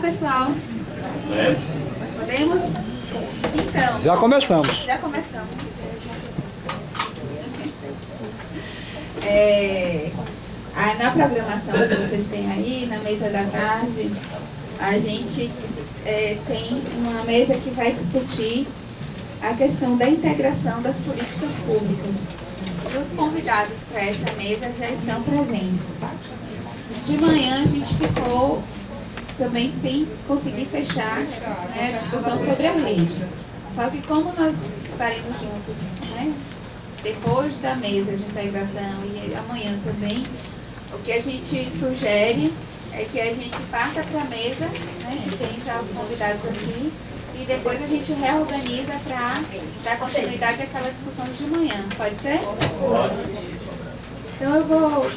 pessoal. Podemos? Então. Já começamos. Já começamos. Na programação que vocês têm aí, na mesa da tarde, a gente tem uma mesa que vai discutir a questão da integração das políticas públicas. E os convidados para essa mesa já estão presentes. De manhã a gente ficou também sem conseguir fechar, né, a discussão sobre a rede. Só que como nós estaremos juntos, né, depois da mesa de integração e amanhã também, o que a gente sugere é que a gente parta para a mesa, né, tem já os convidados aqui, e depois a gente reorganiza para dar continuidade àquela discussão de manhã. Pode ser? Pode. Então eu vou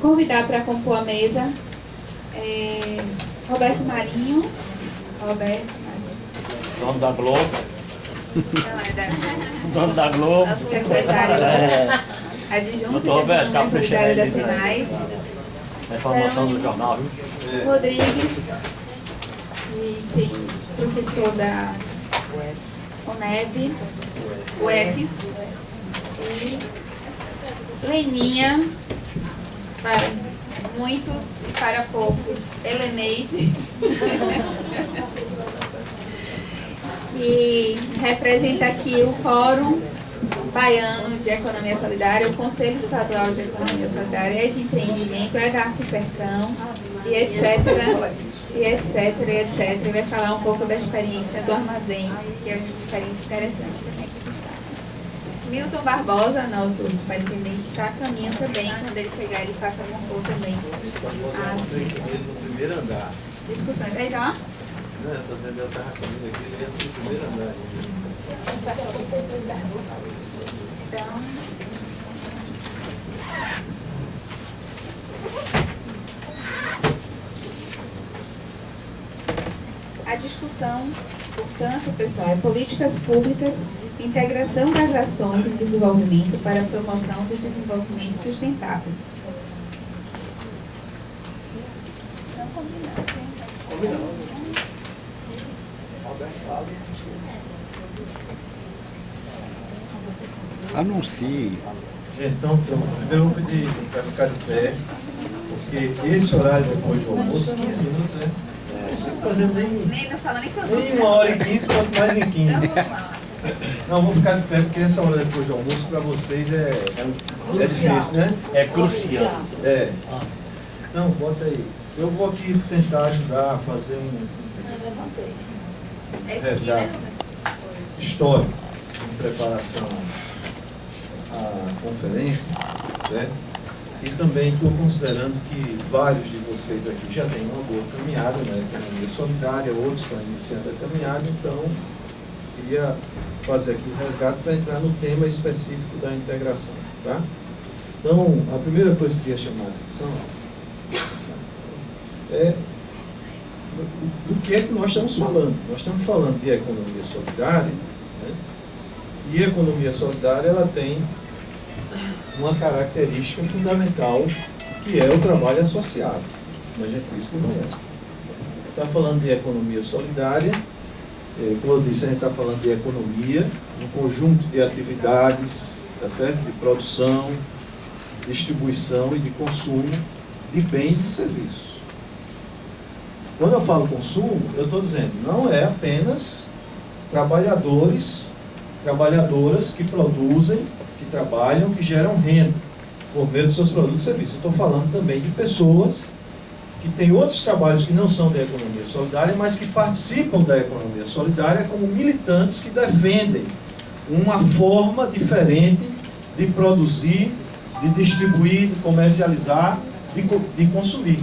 convidar para compor a mesa Roberto Marinho. Dono da Globo. Não, é da... Dono da Globo. Nosso secretário adjunto de Economia Solidária da Sinais. Informação do jornal, viu? Rodrigues, e tem professor da UNEB, UFES, e Leninha, para muitos e para poucos, Heleneide, que representa aqui o Fórum Baiano de Economia Solidária, o Conselho Estadual de Economia Solidária e de Empreendimento, é da Arte Sertão, e etc, e etc, e etc. E vai falar um pouco da experiência do armazém, que é uma experiência interessante também aqui no estado. Milton Barbosa, nosso superintendente, está a caminho também. Quando ele chegar, ele passa a compor também No primeiro andar. as discussões. Aí, ó. Não, eu estou dizendo, eu estava subindo aqui, ele entra no primeiro andar. Então, a discussão, portanto, pessoal, é políticas públicas, integração das ações de desenvolvimento para a promoção do desenvolvimento sustentável. Não combinado. Anuncie. Então, primeiro eu vou pedir para ficar de pé, porque esse horário depois do almoço, 15 minutos, né? Não consigo fazer Nem não fala nem sobre nem 1h15, quanto mais em 15. Não, vou ficar de pé, porque essa hora depois do almoço, para vocês é difícil, né? É crucial. É. Então, bota aí. Eu vou aqui tentar ajudar a fazer um resgate histórico em preparação à conferência, né? E também estou considerando que vários de vocês aqui já têm uma boa caminhada na economia solidária, outros estão iniciando a caminhada, então queria fazer aqui um resgate para entrar no tema específico da integração, tá? Então, a primeira coisa que eu queria chamar a atenção é do que é que nós estamos falando. Nós estamos falando de economia solidária, né? E a economia solidária ela tem uma característica fundamental, que é o trabalho associado. Mas é por isso que não é. Está falando de economia solidária, como eu disse, a gente está falando de economia, um conjunto de atividades, tá certo? De produção, distribuição e de consumo de bens e serviços. Quando eu falo consumo, eu estou dizendo, não é apenas trabalhadores, trabalhadoras que produzem, que trabalham, que geram renda por meio de seus produtos e serviços. Eu estou falando também de pessoas que têm outros trabalhos que não são da economia solidária, mas que participam da economia solidária como militantes que defendem uma forma diferente de produzir, de distribuir, de comercializar, de consumir.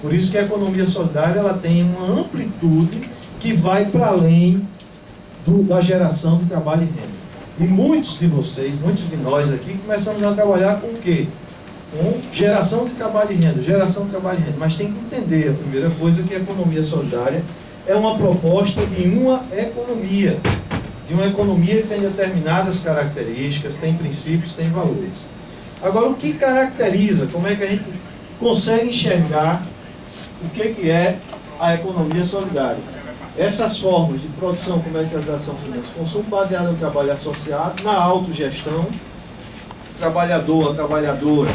Por isso que a economia solidária ela tem uma amplitude que vai para além da geração de trabalho e renda. E muitos de vocês, muitos de nós aqui, começamos a trabalhar com o quê? Com geração de trabalho e renda, geração de trabalho e renda. Mas tem que entender, a primeira coisa, que a economia solidária é uma proposta de uma economia que tem determinadas características, tem princípios, tem valores. Agora, o que caracteriza, como é que a gente consegue enxergar o que é a economia solidária. Essas formas de produção, comercialização, finanças, consumo baseado no trabalho associado, na autogestão, trabalhador, trabalhadora,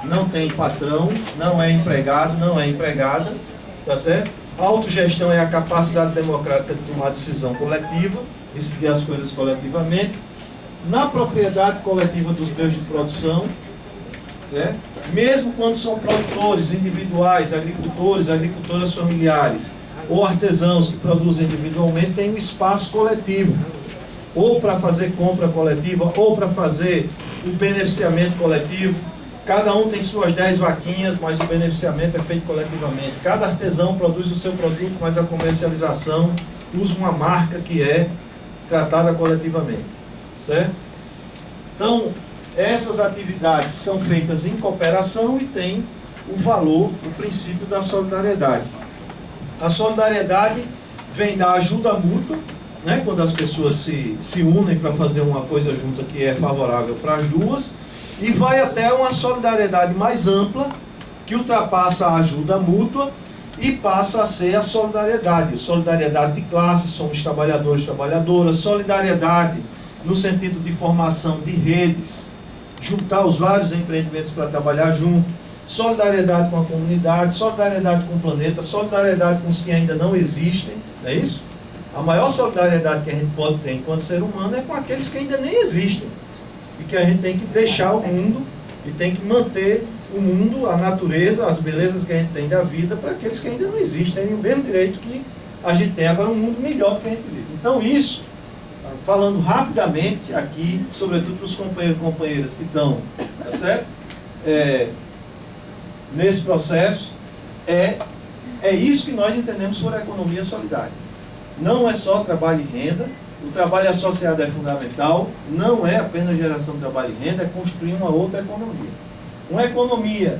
não tem patrão, não é empregado, não é empregada, tá certo? A autogestão é a capacidade democrática de tomar decisão coletiva, decidir as coisas coletivamente, na propriedade coletiva dos meios de produção, né? Mesmo quando são produtores individuais, agricultores, agricultoras familiares, ou artesãos que produzem individualmente, tem um espaço coletivo, ou para fazer compra coletiva, ou para fazer o beneficiamento coletivo. Cada um tem suas 10 vaquinhas, mas o beneficiamento é feito coletivamente. Cada artesão produz o seu produto, mas a comercialização usa uma marca que é tratada coletivamente, certo? Então, essas atividades são feitas em cooperação e tem o valor, o princípio da solidariedade. A solidariedade vem da ajuda mútua, né, quando as pessoas se unem para fazer uma coisa junta que é favorável para as duas, e vai até uma solidariedade mais ampla, que ultrapassa a ajuda mútua e passa a ser a solidariedade. Solidariedade de classe, somos trabalhadores, trabalhadoras, solidariedade no sentido de formação de redes, juntar os vários empreendimentos para trabalhar junto, solidariedade com a comunidade, solidariedade com o planeta, solidariedade com os que ainda não existem, não é isso? A maior solidariedade que a gente pode ter enquanto ser humano é com aqueles que ainda nem existem. E que a gente tem que deixar o mundo e tem que manter o mundo, a natureza, as belezas que a gente tem da vida para aqueles que ainda não existem, têm o mesmo direito que a gente tem agora, um mundo melhor do que a gente vive. Então isso, falando rapidamente aqui, sobretudo para os companheiros e companheiras que estão, tá certo? Nesse processo, é isso que nós entendemos sobre a economia solidária. Não é só trabalho e renda, o trabalho associado é fundamental, não é apenas geração de trabalho e renda, é construir uma outra economia. Uma economia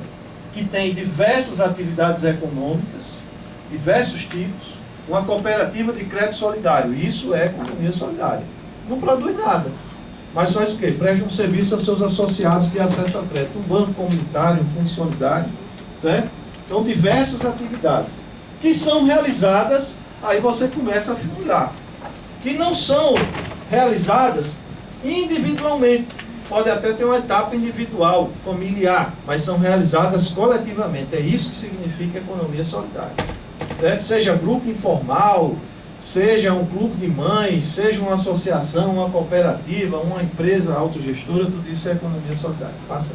que tem diversas atividades econômicas, diversos tipos, uma cooperativa de crédito solidário, isso é economia solidária. Não produz nada, mas faz o quê? Presta um serviço aos seus associados de acesso a crédito, um banco comunitário, um fundo solidário, certo? Então, diversas atividades que são realizadas, aí você começa a funilar, que não são realizadas individualmente. Pode até ter uma etapa individual, familiar, mas são realizadas coletivamente. É isso que significa economia solidária, certo? Seja grupo informal, seja um clube de mães, seja uma associação, uma cooperativa, uma empresa autogestora, tudo isso é economia solidária. Passa.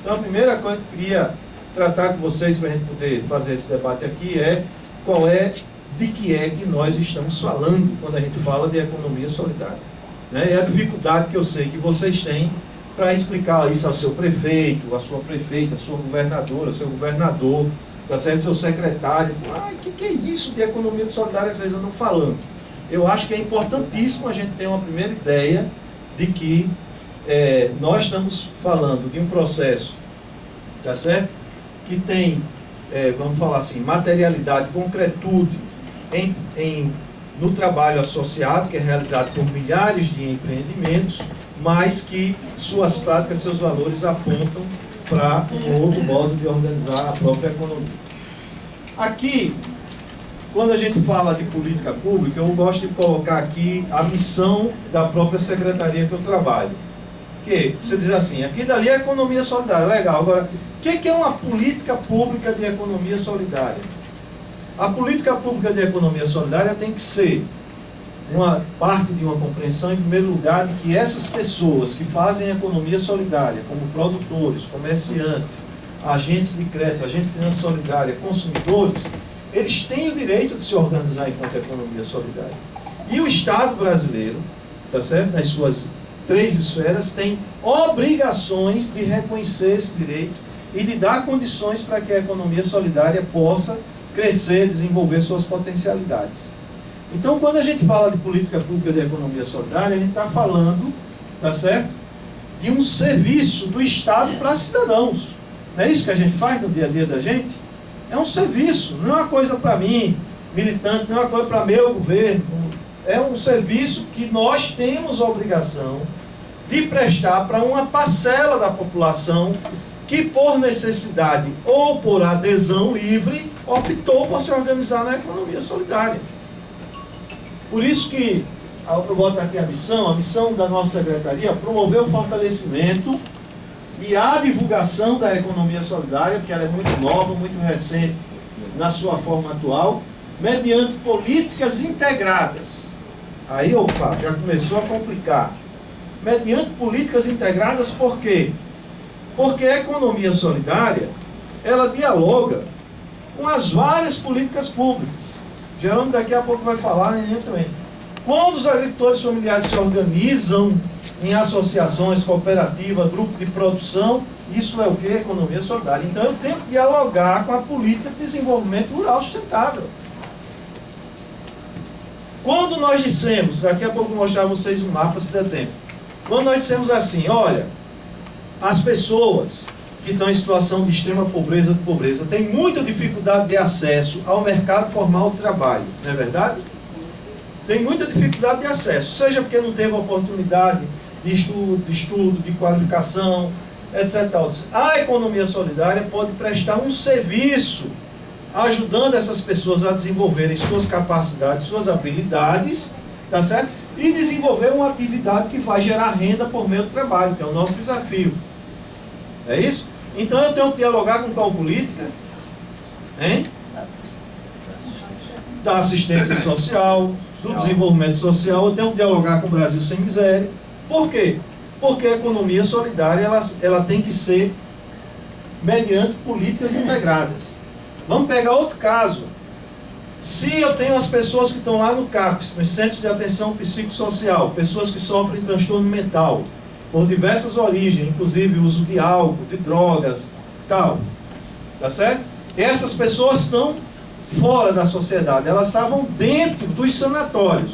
Então, a primeira coisa que eu queria tratar com vocês para a gente poder fazer esse debate aqui é qual é, de que é que nós estamos falando quando a gente fala de economia solidária. Né? É a dificuldade que eu sei que vocês têm para explicar isso ao seu prefeito, à sua prefeita, à sua governadora, ao seu governador, tá certo? Seu secretário. O que é isso de economia solidária que vocês andam falando? Eu acho que é importantíssimo a gente ter uma primeira ideia de que nós estamos falando de um processo, tá certo? Que tem, vamos falar assim, materialidade, concretude no trabalho associado, que é realizado por milhares de empreendimentos, mas que suas práticas, seus valores apontam para um outro modo de organizar a própria economia. Aqui, quando a gente fala de política pública, eu gosto de colocar aqui a missão da própria secretaria que eu trabalho. Que você diz assim, aqui dali é economia solidária, legal. Agora, o que é uma política pública de economia solidária? A política pública de economia solidária tem que ser uma parte de uma compreensão, em primeiro lugar, de que essas pessoas que fazem economia solidária, como produtores, comerciantes, agentes de crédito, agentes de finança solidária, consumidores, eles têm o direito de se organizar enquanto economia solidária. E o Estado brasileiro, tá certo? Nas suas 3 esferas, tem obrigações de reconhecer esse direito e de dar condições para que a economia solidária possa crescer, desenvolver suas potencialidades. Então, quando a gente fala de política pública de economia solidária, a gente está falando, tá certo? De um serviço do Estado para cidadãos. Não é isso que a gente faz no dia a dia da gente? É um serviço, não é uma coisa para mim, militante, não é uma coisa para meu governo. É um serviço que nós temos a obrigação de prestar para uma parcela da população que por necessidade ou por adesão livre, optou por se organizar na economia solidária. Por isso que, eu boto aqui a missão da nossa secretaria é promover o fortalecimento e a divulgação da economia solidária, porque ela é muito nova, muito recente na sua forma atual, mediante políticas integradas. Aí, opa, já começou a complicar. Mediante políticas integradas, por quê? Porque a economia solidária, ela dialoga com as várias políticas públicas. Geraldo daqui a pouco vai falar, nem também. Quando os agricultores familiares se organizam em associações, cooperativas, grupos de produção, isso é o que? Economia solidária. Então eu tenho que dialogar com a política de desenvolvimento rural sustentável. Quando nós dissemos, daqui a pouco eu vou mostrar a vocês um mapa se der tempo. Quando nós dissemos assim, olha, as pessoas que estão em situação de extrema pobreza têm muita dificuldade de acesso ao mercado formal de trabalho, não é verdade? Tem muita dificuldade de acesso, seja porque não teve oportunidade de estudo, de qualificação, etc. A economia solidária pode prestar um serviço ajudando essas pessoas a desenvolverem suas capacidades, suas habilidades, tá certo? E desenvolver uma atividade que vai gerar renda por meio do trabalho, que é o nosso desafio. É isso? Então eu tenho que dialogar com qual política? Hein? Da assistência social, do desenvolvimento social. Eu tenho que dialogar com o Brasil Sem Miséria. Por quê? Porque a economia solidária ela tem que ser mediante políticas integradas. Vamos pegar outro caso. Se eu tenho as pessoas que estão lá no CAPS, nos Centros de Atenção Psicossocial, pessoas que sofrem transtorno mental, por diversas origens, inclusive o uso de álcool, de drogas, tal, tá certo? Essas pessoas estão fora da sociedade, elas estavam dentro dos sanatórios,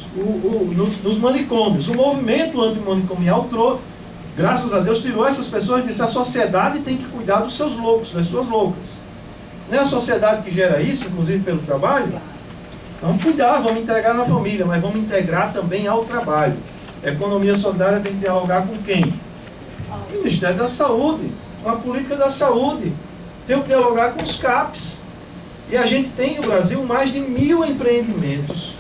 nos manicômios. O movimento antimanicomial, graças a Deus, tirou essas pessoas e disse: a sociedade tem que cuidar dos seus loucos, das suas loucas. Não é a sociedade que gera isso, inclusive pelo trabalho? Vamos cuidar, vamos integrar na família, mas vamos integrar também ao trabalho. A economia solidária tem que dialogar com quem? O Ministério da Saúde, com a política da saúde. Tem que dialogar com os CAPs. E a gente tem no Brasil mais de 1000 empreendimentos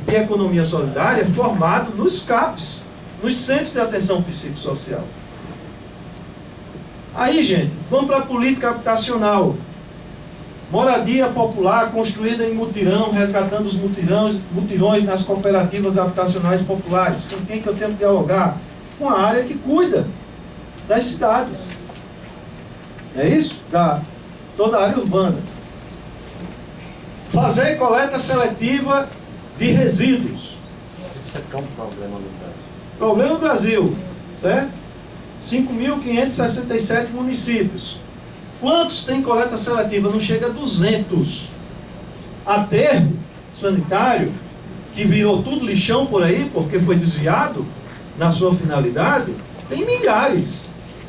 de economia solidária formados nos CAPs, nos Centros de Atenção Psicossocial. Aí, gente, vamos para a política habitacional. Moradia popular construída em mutirão, resgatando os mutirões nas cooperativas habitacionais populares. Com quem que eu tenho que dialogar? Com a área que cuida das cidades. É isso? Toda a área urbana. Fazer coleta seletiva de resíduos. Isso é um problema no Brasil. Problema no Brasil, certo? 5.567 municípios. Quantos tem coleta seletiva? Não chega a 200. Aterro sanitário, que virou tudo lixão por aí, porque foi desviado na sua finalidade, tem milhares.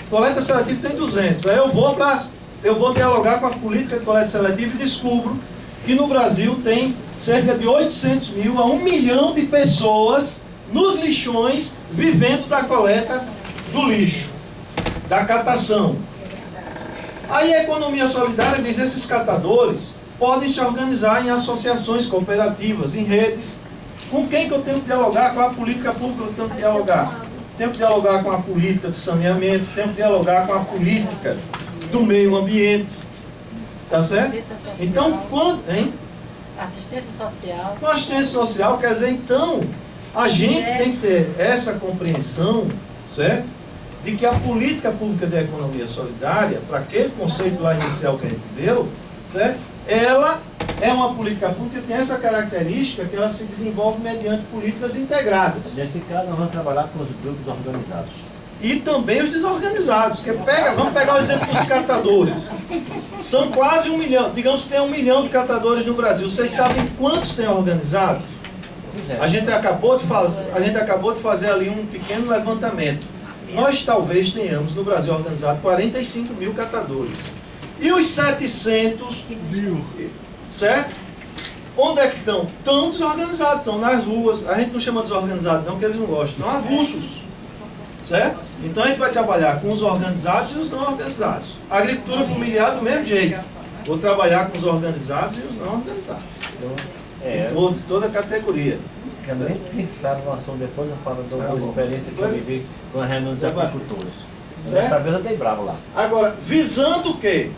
Coleta seletiva tem 200. Aí eu vou dialogar com a política de coleta seletiva e descubro que no Brasil tem cerca de 800 mil a 1 milhão de pessoas nos lixões vivendo da coleta do lixo, da catação. Aí a economia solidária diz: esses catadores podem se organizar em associações cooperativas, em redes. Com quem que eu tenho que dialogar? Qual a política pública que eu tenho que dialogar? Tenho que dialogar com a política de saneamento, tenho que dialogar com a política do meio ambiente. Tá certo? Então, hein? Assistência social. Com assistência social, quer dizer, então, a gente tem que ter essa compreensão, certo? De que a política pública de economia solidária, para aquele conceito lá inicial que a gente deu, certo? Ela é uma política pública que tem essa característica que ela se desenvolve mediante políticas integradas. Nesse caso, nós vamos trabalhar com os grupos organizados. E também os desorganizados. Vamos pegar o exemplo dos catadores. São quase 1 milhão, digamos que tem 1 milhão de catadores no Brasil. Vocês sabem quantos tem organizados? A gente acabou de fazer ali um pequeno levantamento. Nós talvez tenhamos no Brasil organizado 45 mil catadores. E os 700 mil, certo? Onde é que estão? Estão desorganizados, estão nas ruas. A gente não chama desorganizado não, porque eles não gostam. Estão avulsos, certo? Então a gente vai trabalhar com os organizados e os não organizados. A agricultura familiar do mesmo jeito. Vou trabalhar com os organizados e os não organizados. Em toda a categoria. Quero nem pensar no assunto depois, eu falo de uma experiência que eu vivi com a reunião dos agricultores. Dessa vez eu dei bravo lá. Agora, visando o quê?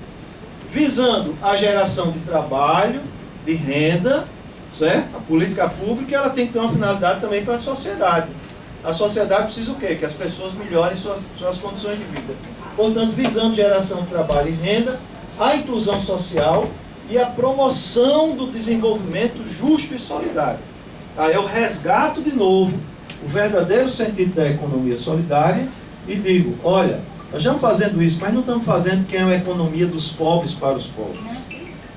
Visando a geração de trabalho, de renda, certo? A política pública ela tem que ter uma finalidade também para a sociedade. A sociedade precisa o quê? Que as pessoas melhorem suas condições de vida. Portanto, visando geração de trabalho e renda, a inclusão social e a promoção do desenvolvimento justo e solidário. Aí eu resgato de novo o verdadeiro sentido da economia solidária e digo, olha, nós estamos fazendo isso, mas não estamos fazendo que é uma economia dos pobres para os pobres.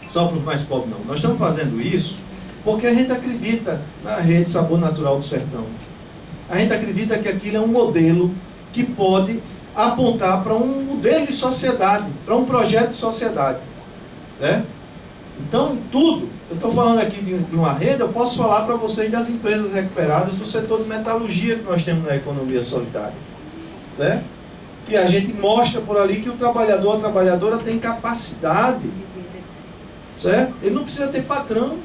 Só para os mais pobres não. Nós estamos fazendo isso porque a gente acredita na rede Sabor Natural do Sertão. A gente acredita que aquilo é um modelo que pode apontar para um modelo de sociedade, para um projeto de sociedade. Né? Então, em tudo, eu estou falando aqui de uma rede, eu posso falar para vocês das empresas recuperadas do setor de metalurgia que nós temos na economia solidária. Certo? Que a gente mostra por ali que o trabalhador, a trabalhadora tem capacidade. Certo? Ele não precisa ter patrão.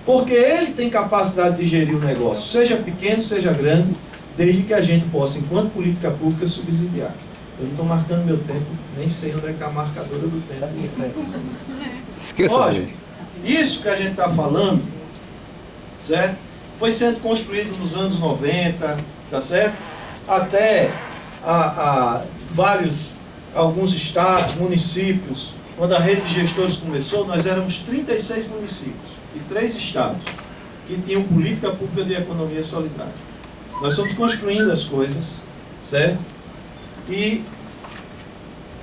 Porque ele tem capacidade de gerir o negócio, seja pequeno, seja grande, desde que a gente possa, enquanto política pública, subsidiar. Eu não estou marcando meu tempo, nem sei onde é que está a marcadora do tempo. Esqueça. Olha, isso que a gente está falando, certo? Foi sendo construído nos anos 90, tá certo? Até alguns estados, municípios, quando a rede de gestores começou, nós éramos 36 municípios e 3 estados que tinham política pública de economia solidária. Nós fomos construindo as coisas, certo? E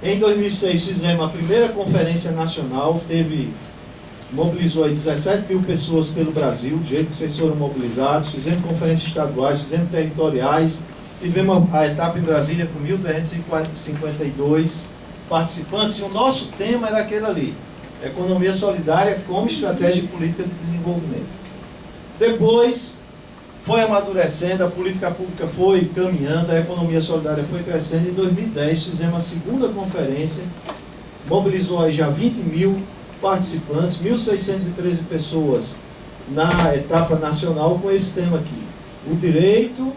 em 2006 fizemos a primeira conferência nacional, mobilizou aí 17 mil pessoas pelo Brasil, do jeito que vocês foram mobilizados, fizemos conferências estaduais, fizemos territoriais, tivemos a etapa em Brasília com 1.352 participantes, e o nosso tema era aquele ali, economia solidária como estratégia política de desenvolvimento. Depois, foi amadurecendo, a política pública foi caminhando, a economia solidária foi crescendo. Em 2010, fizemos a segunda conferência, mobilizou aí já 20 mil participantes, 1.613 pessoas na etapa nacional com esse tema aqui. O direito,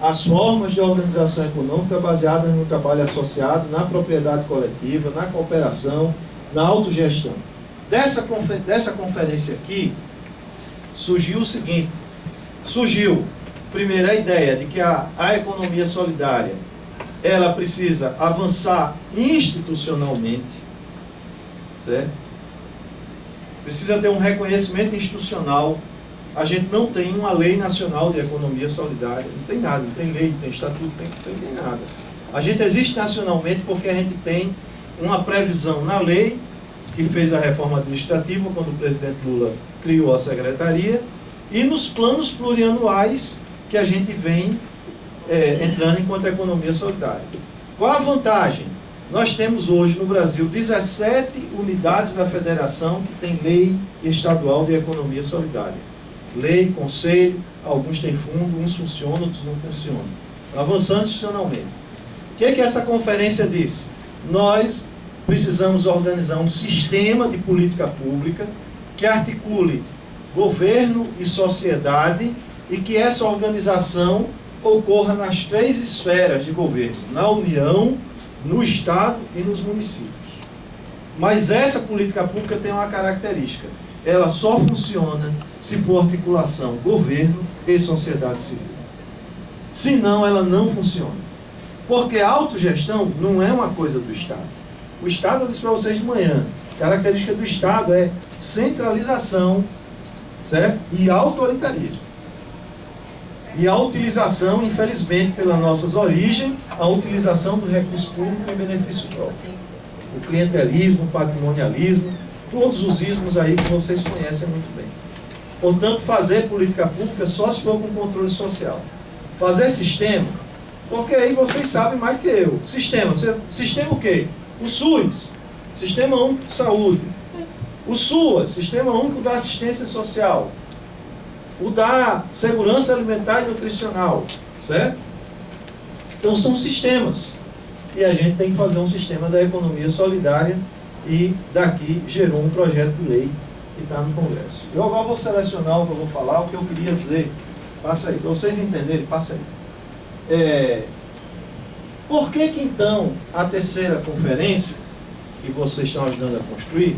as formas de organização econômica baseadas no trabalho associado, na propriedade coletiva, na cooperação, na autogestão. Dessa conferência aqui, surgiu o seguinte, primeiro, a ideia de que a economia solidária, ela precisa avançar institucionalmente, certo? Precisa ter um reconhecimento institucional. A gente não tem uma lei nacional de economia solidária, não tem nada, não tem lei, não tem estatuto, não tem nada. A gente existe nacionalmente porque a gente tem uma previsão na lei, que fez a reforma administrativa, quando o presidente Lula criou a secretaria, e nos planos plurianuais que a gente vem entrando enquanto economia solidária. Qual a vantagem? Nós temos hoje no Brasil 17 unidades da federação que tem lei estadual de economia solidária. Lei, conselho, alguns têm fundo, uns funcionam, outros não funcionam. Avançando institucionalmente. O que essa conferência disse? Nós precisamos organizar um sistema de política pública que articule governo e sociedade e que essa organização ocorra nas 3 esferas de governo, na União, no Estado e nos municípios. Mas essa política pública tem uma característica, ela só funciona se for articulação governo e sociedade civil. Senão ela não funciona. Porque a autogestão não é uma coisa do Estado. O Estado, eu disse para vocês de manhã, a característica do Estado é centralização, certo? E autoritarismo. E a utilização, infelizmente, pelas nossas origens, a utilização do recurso público em benefício próprio. O clientelismo, o patrimonialismo, todos os ismos aí que vocês conhecem muito bem. Portanto, fazer política pública só se for com controle social. Fazer sistema, porque aí vocês sabem mais que eu. Sistema o quê? O SUS, Sistema Único de Saúde. O SUAS, Sistema Único da Assistência Social. O da Segurança Alimentar e Nutricional, certo? Então são sistemas. E a gente tem que fazer um sistema da economia solidária e daqui gerou um projeto de lei que está no Congresso. Eu agora vou selecionar o que eu vou falar, o que eu queria dizer. Passa aí, para vocês entenderem, passa aí. Por que então a terceira conferência, que vocês estão ajudando a construir,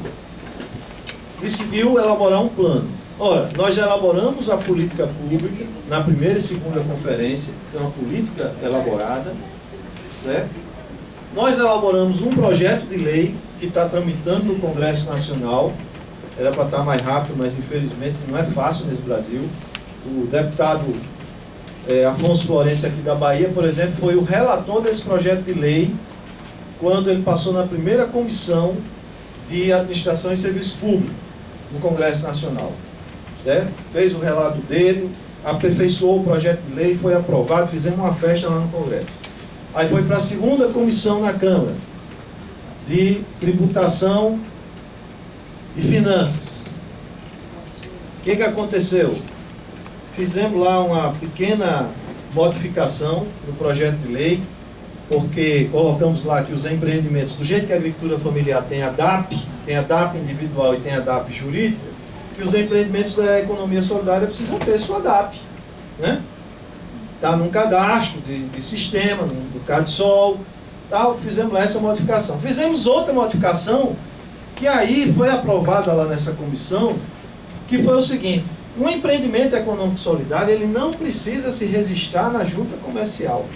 decidiu elaborar um plano? Ora, nós já elaboramos a política pública na primeira e segunda conferência, que é uma política elaborada, certo? Nós elaboramos um projeto de lei que está tramitando no Congresso Nacional. Era para estar mais rápido, mas infelizmente não é fácil nesse Brasil. O deputado Afonso Florencio aqui da Bahia, por exemplo, foi o relator desse projeto de lei quando ele passou na primeira comissão de Administração e Serviço Público no Congresso Nacional. Certo? Fez o relato dele, aperfeiçoou o projeto de lei, foi aprovado, fizemos uma festa lá no Congresso. Aí foi para a segunda comissão na Câmara, de Tributação e Finanças. O que aconteceu? Fizemos lá uma pequena modificação no projeto de lei, porque colocamos lá que os empreendimentos, do jeito que a agricultura familiar tem a DAP individual e tem a DAP jurídica, que os empreendimentos da economia solidária precisam ter sua DAP, né? Está num cadastro de sistema, do CADSOL, tal. Fizemos lá essa modificação. Fizemos outra modificação, que aí foi aprovada lá nessa comissão, que foi o seguinte: um empreendimento econômico solidário, ele não precisa se registrar na junta comercial.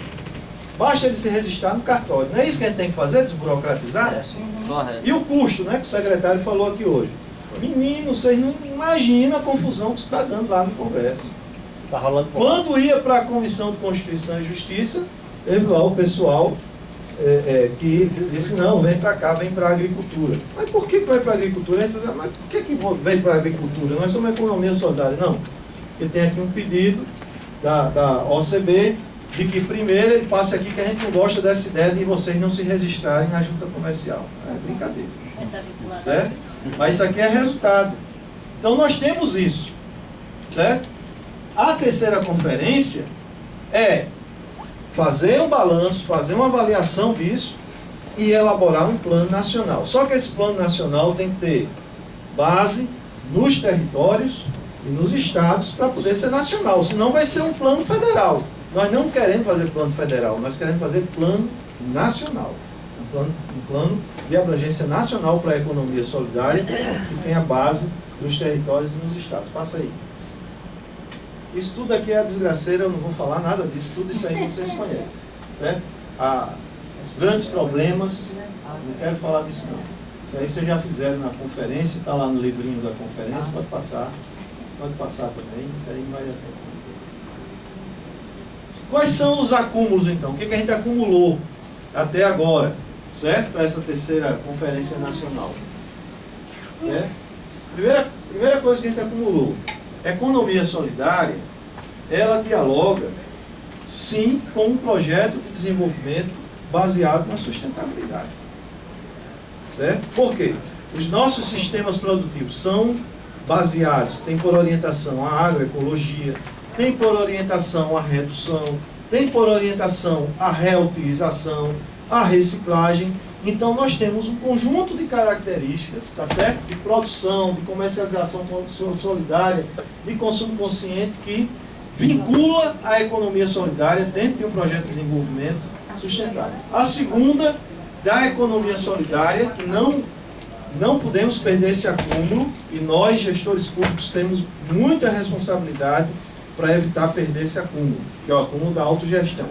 Basta ele se registrar no cartório. Não é isso que a gente tem que fazer, desburocratizar? Correto. E o custo, né, que o secretário falou aqui hoje. Menino, vocês não imaginam a confusão que está dando lá no Congresso. Tá rolando. Quando ia para a Comissão de Constituição e Justiça, teve lá o pessoal que disse: não, vem para cá, vem para a agricultura. Mas por que vai para a agricultura? A gente diz: mas por que vem para a agricultura? Nós somos uma economia solidária. Não, porque tem aqui um pedido da OCB de que primeiro ele passe aqui, que a gente não gosta dessa ideia de vocês não se registrarem na junta comercial. É brincadeira. Certo? Mas isso aqui é resultado. Então nós temos isso. Certo? A terceira conferência é fazer um balanço, fazer uma avaliação disso e elaborar um plano nacional. Só que esse plano nacional tem que ter base nos territórios e nos estados para poder ser nacional. Senão vai ser um plano federal. Nós não queremos fazer plano federal, nós queremos fazer plano nacional. Um plano de abrangência nacional para a economia solidária que tenha base nos territórios e nos estados. Passa aí. Isso tudo aqui é a desgraceira, eu não vou falar nada disso, tudo isso aí vocês conhecem, certo? Os grandes problemas, não quero falar disso não. Isso aí vocês já fizeram na conferência, está lá no livrinho da conferência, pode passar também, isso aí não vai dar tempo. Quais são os acúmulos então? O que a gente acumulou até agora, certo? Para essa terceira conferência nacional. Primeira coisa que a gente acumulou. Economia solidária, ela dialoga, sim, com um projeto de desenvolvimento baseado na sustentabilidade. Certo? Por quê? Os nossos sistemas produtivos são baseados, tem por orientação a agroecologia, tem por orientação a redução, tem por orientação a reutilização, a reciclagem. Então nós temos um conjunto de características, tá certo? De produção, de comercialização solidária, de consumo consciente, que vincula a economia solidária dentro de um projeto de desenvolvimento sustentável. A segunda, da economia solidária, que não podemos perder esse acúmulo, e nós, gestores públicos, temos muita responsabilidade para evitar perder esse acúmulo, que é o acúmulo da autogestão.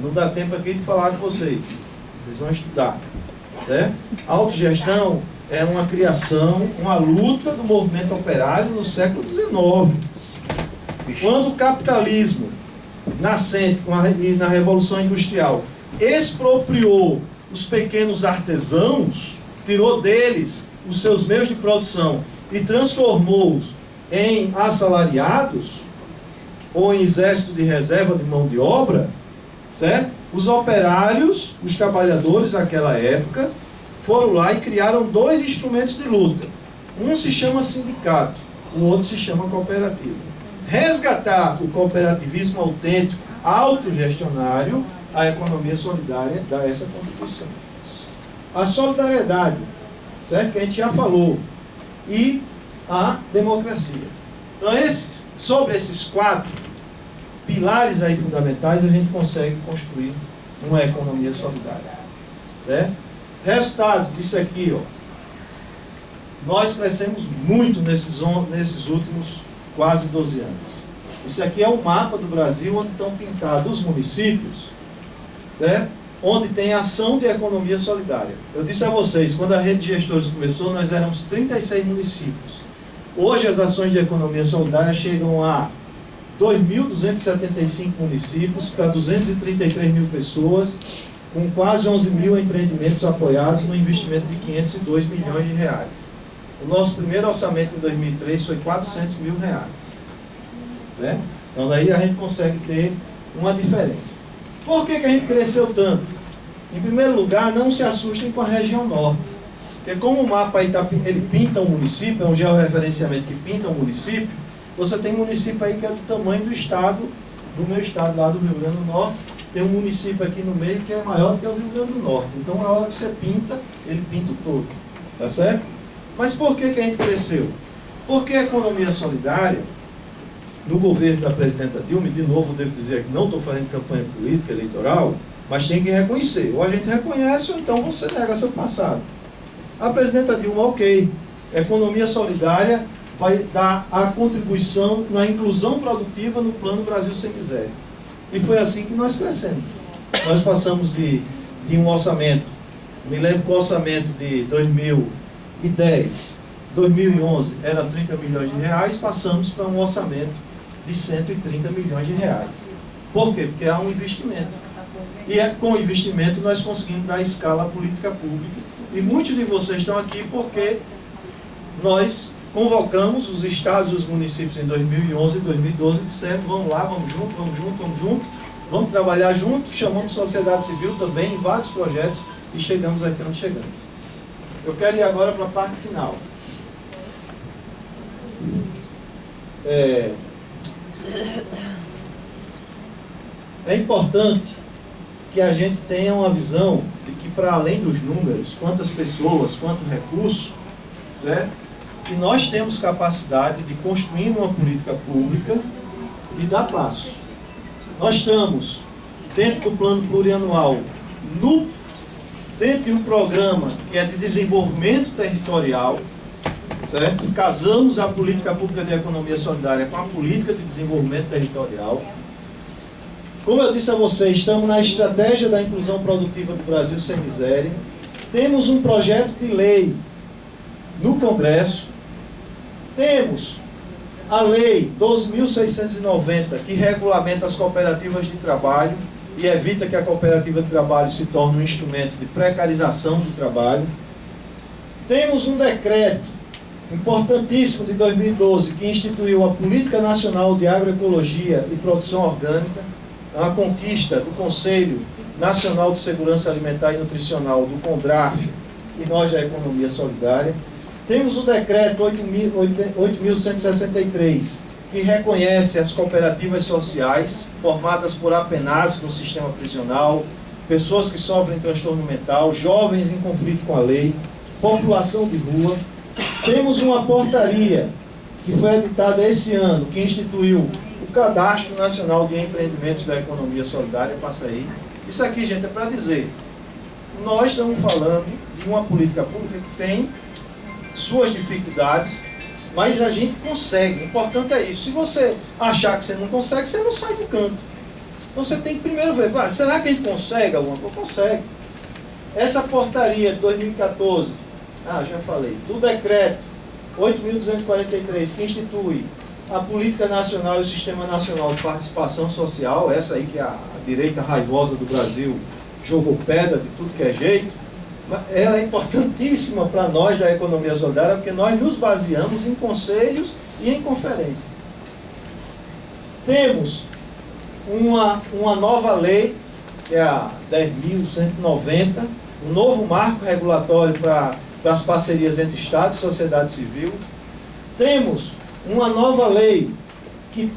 Não dá tempo aqui de falar com vocês. Vocês vão estudar. Né? A autogestão é uma criação, uma luta do movimento operário no século XIX. Quando o capitalismo nascente e na Revolução Industrial expropriou os pequenos artesãos, tirou deles os seus meios de produção e transformou-os em assalariados ou em exército de reserva de mão de obra, certo? Os operários, os trabalhadores daquela época, foram lá e criaram dois instrumentos de luta. Um se chama sindicato, o outro se chama cooperativa. Resgatar o cooperativismo autêntico, autogestionário, a economia solidária dá essa contribuição. A solidariedade, certo? Que a gente já falou, e a democracia. Então, sobre esses 4 pilares aí fundamentais, a gente consegue construir uma economia solidária. Certo? Resultado disso aqui, ó, nós crescemos muito nesses últimos quase 12 anos. Isso aqui é um mapa do Brasil onde estão pintados os municípios, certo? Onde tem ação de economia solidária. Eu disse a vocês, quando a rede de gestores começou, nós éramos 36 municípios. Hoje as ações de economia solidária chegam a 2.275 municípios para 233 mil pessoas, com quase 11 mil empreendimentos apoiados no investimento de 502 milhões de reais. O nosso primeiro orçamento em 2003 foi 400 mil reais. Né? Então daí a gente consegue ter uma diferença. Por que a gente cresceu tanto? Em primeiro lugar, não se assustem com a região norte. Porque como o mapa aí ele pinta um município, é um georreferenciamento que pinta um município, você tem município aí que é do tamanho do estado, do meu estado lá do Rio Grande do Norte, tem um município aqui no meio que é maior que o Rio Grande do Norte. Então, na hora que você pinta, ele pinta o todo. Tá certo? Mas por que a gente cresceu? Porque a economia solidária, no governo da presidenta Dilma, e de novo devo dizer que não estou fazendo campanha política, eleitoral, mas tem que reconhecer. Ou a gente reconhece, ou então você nega seu passado. A presidenta Dilma, ok, a economia solidária vai dar a contribuição na inclusão produtiva no Plano Brasil Sem Miséria. E foi assim que nós crescemos. Nós passamos de um orçamento, me lembro que o orçamento de 2010, 2011 era 30 milhões de reais, passamos para um orçamento de 130 milhões de reais. Por quê? Porque há um investimento. E com o investimento nós conseguimos dar escala à política pública. E muitos de vocês estão aqui porque nós convocamos os estados e os municípios em 2011 e 2012 e dissemos, vamos lá, vamos junto, vamos junto, vamos junto, vamos trabalhar junto, chamamos sociedade civil também em vários projetos e chegamos aqui onde chegamos. Eu quero ir agora para a parte final. É importante que a gente tenha uma visão de que, para além dos números, quantas pessoas, quanto recurso, certo? Que nós temos capacidade de construir uma política pública e dar passo. Nós estamos, dentro do plano plurianual, dentro de um programa que é de desenvolvimento territorial, certo? Casamos a política pública de economia solidária com a política de desenvolvimento territorial. Como eu disse a vocês, estamos na estratégia da inclusão produtiva do Brasil Sem Miséria. Temos um projeto de lei no Congresso. Temos a Lei 12.690, que regulamenta as cooperativas de trabalho e evita que a cooperativa de trabalho se torne um instrumento de precarização do trabalho. Temos um decreto importantíssimo de 2012, que instituiu a Política Nacional de Agroecologia e Produção Orgânica, a conquista do Conselho Nacional de Segurança Alimentar e Nutricional, do CONDRAF, e nós da Economia Solidária. Temos o decreto 8.163, que reconhece as cooperativas sociais formadas por apenados no sistema prisional, pessoas que sofrem transtorno mental, jovens em conflito com a lei, população de rua. Temos uma portaria que foi editada esse ano, que instituiu o Cadastro Nacional de Empreendimentos da Economia Solidária. Passa aí. Isso aqui, gente, é para dizer, nós estamos falando de uma política pública que tem suas dificuldades, mas a gente consegue. O importante é isso. Se você achar que você não consegue, você não sai do canto. Então você tem que primeiro ver, será que a gente consegue alguma coisa? Consegue. Essa portaria de 2014, já falei, do decreto 8.243, que institui a Política Nacional e o Sistema Nacional de Participação Social, essa aí que a direita raivosa do Brasil jogou pedra de tudo que é jeito, ela é importantíssima para nós da economia solidária, porque nós nos baseamos em conselhos e em conferências. Temos uma nova lei, que é a 10.190, um novo marco regulatório para as parcerias entre Estado e sociedade civil. Temos uma nova lei que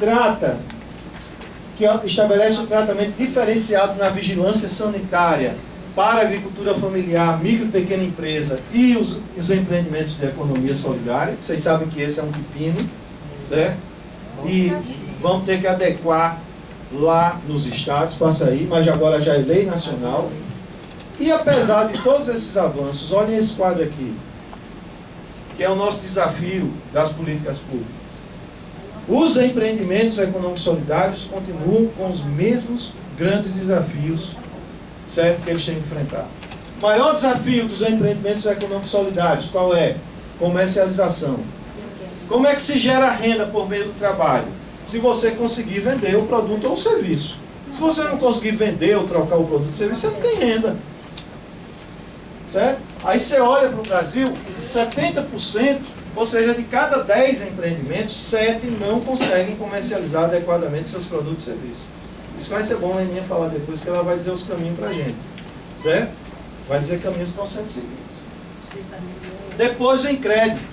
que estabelece um tratamento diferenciado na vigilância sanitária para a agricultura familiar, micro e pequena empresa e os empreendimentos de economia solidária. Vocês sabem que esse é um pepino, certo? E vamos ter que adequar lá nos estados para sair, mas agora já é lei nacional. E apesar de todos esses avanços, olhem esse quadro aqui, que é o nosso desafio das políticas públicas. Os empreendimentos econômicos solidários continuam com os mesmos grandes desafios, certo, que eles têm que enfrentar. O maior desafio dos empreendimentos econômicos solidários, qual é? Comercialização. Como é que se gera renda por meio do trabalho? Se você conseguir vender o produto ou o serviço. Se você não conseguir vender ou trocar o produto ou o serviço, você não tem renda. Certo? Aí você olha para o Brasil, 70%, ou seja, de cada 10 empreendimentos, 7 não conseguem comercializar adequadamente seus produtos e serviços. Isso vai ser bom a Aninha falar depois, que ela vai dizer os caminhos para a gente. Certo? Vai dizer caminhos que estão sendo seguidos. Depois vem crédito.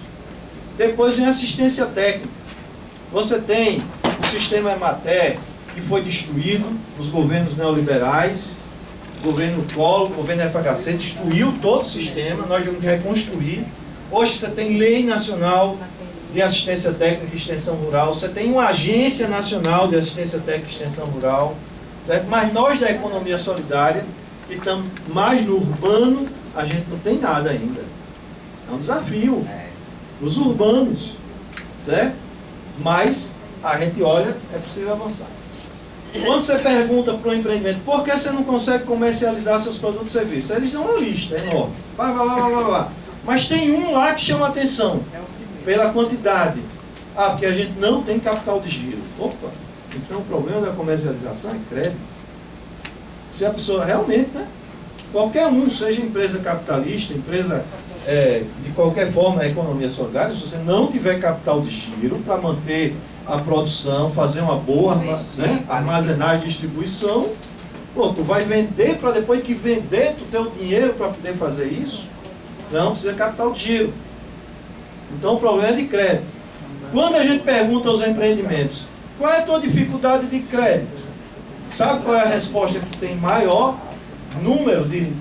Depois vem assistência técnica. Você tem o sistema Emater, que foi destruído nos governos neoliberais, governo Collor, governo FHC, destruiu todo o sistema, nós vamos reconstruir. Hoje você tem lei nacional de assistência técnica e extensão rural, você tem uma agência nacional de assistência técnica e extensão rural, certo? Mas nós da economia solidária, que estamos mais no urbano, a gente não tem nada ainda. É um desafio. Os urbanos, certo? Mas a gente olha, é possível avançar. Quando você pergunta para o empreendimento, por que você não consegue comercializar seus produtos e serviços? Eles dão uma lista enorme. Vai. Mas tem um lá que chama a atenção, pela quantidade. Ah, porque a gente não tem capital de giro. Opa, então o problema da comercialização é crédito. Se a pessoa realmente, né? Qualquer um, seja empresa capitalista, empresa de qualquer forma, a economia solidária, se você não tiver capital de giro para manter a produção, fazer uma boa armazenagem e distribuição, pô, tu vai vender para depois que vender, tu ter o dinheiro para poder fazer isso? Não, precisa de capital de giro. Então o problema é de crédito. Quando a gente pergunta aos empreendimentos, qual é a tua dificuldade de crédito? Sabe qual é a resposta que tem maior número de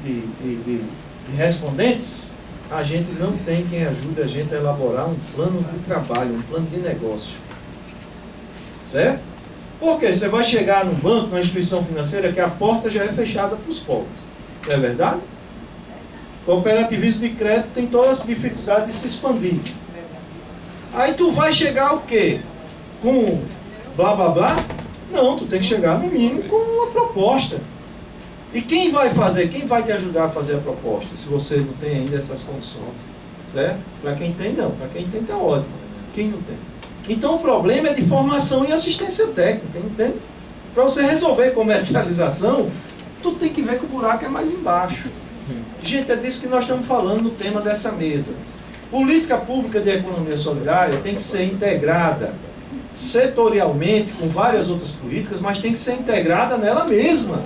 respondentes? A gente não tem quem ajude a gente a elaborar um plano de trabalho, um plano de negócio. Certo? Porque você vai chegar num banco, numa instituição financeira, que a porta já é fechada para os pobres. Não é verdade? O cooperativismo de crédito tem todas as dificuldades de se expandir. Aí tu vai chegar o quê? Com blá blá blá? Não, tu tem que chegar no mínimo com uma proposta. E quem vai fazer? Quem vai te ajudar a fazer a proposta? Se você não tem ainda essas condições. Certo? Para quem tem, não. Para quem tem, tá ótimo. Quem não tem? Então o problema é de formação e assistência técnica, entende? Para você resolver comercialização, tu tem que ver que o buraco é mais embaixo. Gente, é disso que nós estamos falando no tema dessa mesa. Política pública de economia solidária tem que ser integrada setorialmente com várias outras políticas, mas tem que ser integrada nela mesma.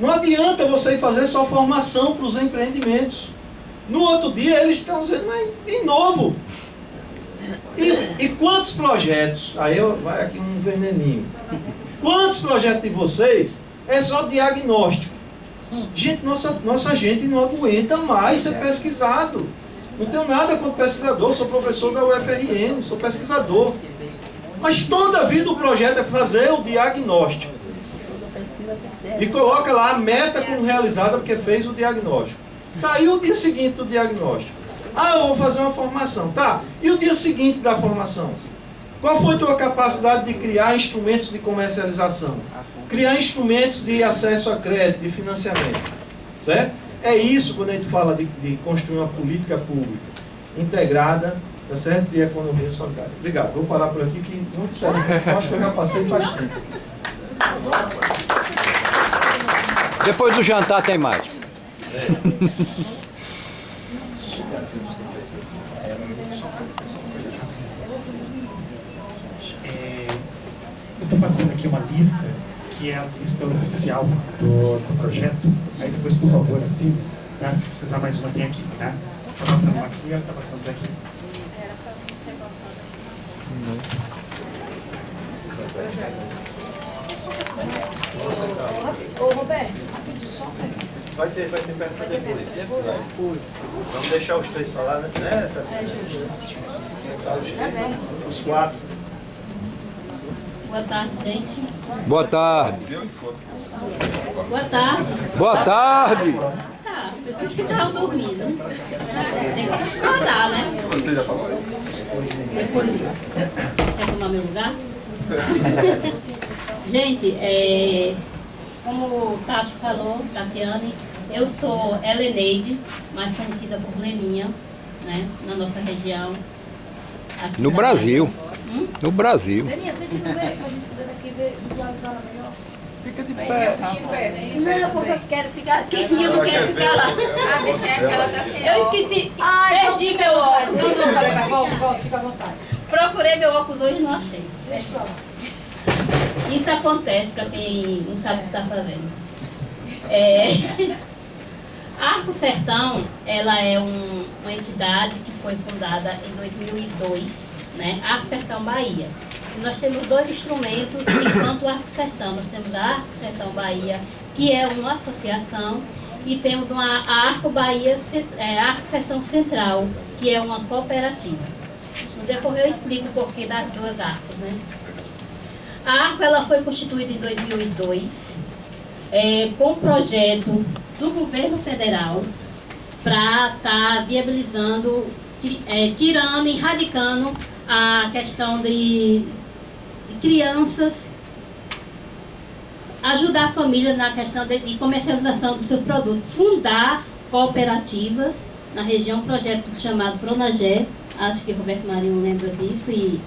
Não adianta você ir fazer só formação para os empreendimentos. No outro dia eles estão dizendo, mas de novo. E quantos projetos? Aí vai aqui um veneninho. Quantos projetos de vocês é só diagnóstico? Gente, nossa gente não aguenta mais ser pesquisado. Não tenho nada contra pesquisador, sou professor da UFRN, sou pesquisador. Mas toda a vida o projeto é fazer o diagnóstico. E coloca lá a meta como realizada porque fez o diagnóstico. Tá, e o dia seguinte do diagnóstico? Ah, eu vou fazer uma formação. Tá, e o dia seguinte da formação? Qual foi a tua capacidade de criar instrumentos de comercialização? Criar instrumentos de acesso a crédito, de financiamento. Certo? É isso quando a gente fala de construir uma política pública integrada, tá certo? De economia solidária. Obrigado. Vou parar por aqui que não disseram. Eu acho que eu já passei faz tempo. Depois do jantar tem mais. Eu estou passando aqui uma lista, que é a lista oficial do projeto. Aí depois, por favor, assim, tá? Se precisar mais uma, tem aqui, tá? Está passando uma aqui, está passando daqui. Ô, Roberto, só Vai ter pergunta depois. Vamos deixar os três falar, né? Os quatro. Boa tarde, gente. Boa tarde. Boa tarde. Boa tarde. Tá, pessoas que estavam dormindo. Tem que acordar, né? Você já falou? Quer tomar meu lugar? Gente, como o Tacho falou, Tatiane, eu sou Heleneide, mais conhecida por Leninha, né, na nossa região. Aqui No na Brasil. No Brasil. Leninha, sente no meio, pra gente poder daqui ver, visualizar ela melhor. Fica de pé. Não, porque eu quero ficar aqui e eu não quero ficar lá. A bicha é que ela tá sem Eu óculos. esqueci, perdi meu óculos. Não, colega, volta, fica à vontade. Procurei meu óculos hoje e não achei. Deixa pra lá. Isso acontece para quem não sabe o que está fazendo. A Arco Sertão, ela é uma entidade que foi fundada em 2002, né? Arco Sertão Bahia. E nós temos dois instrumentos enquanto Arco Sertão. Nós temos a Arco Sertão Bahia, que é uma associação, e temos a Arco Bahia, Arco Sertão Central, que é uma cooperativa. No decorrer eu explico o porquê das duas arcos, né? A Arco ela foi constituída em 2002 com um projeto do governo federal para estar viabilizando, tirando, erradicando a questão de crianças, ajudar a família na questão de comercialização dos seus produtos, fundar cooperativas na região, um projeto chamado Pronagé, acho que o Roberto Marinho lembra disso, e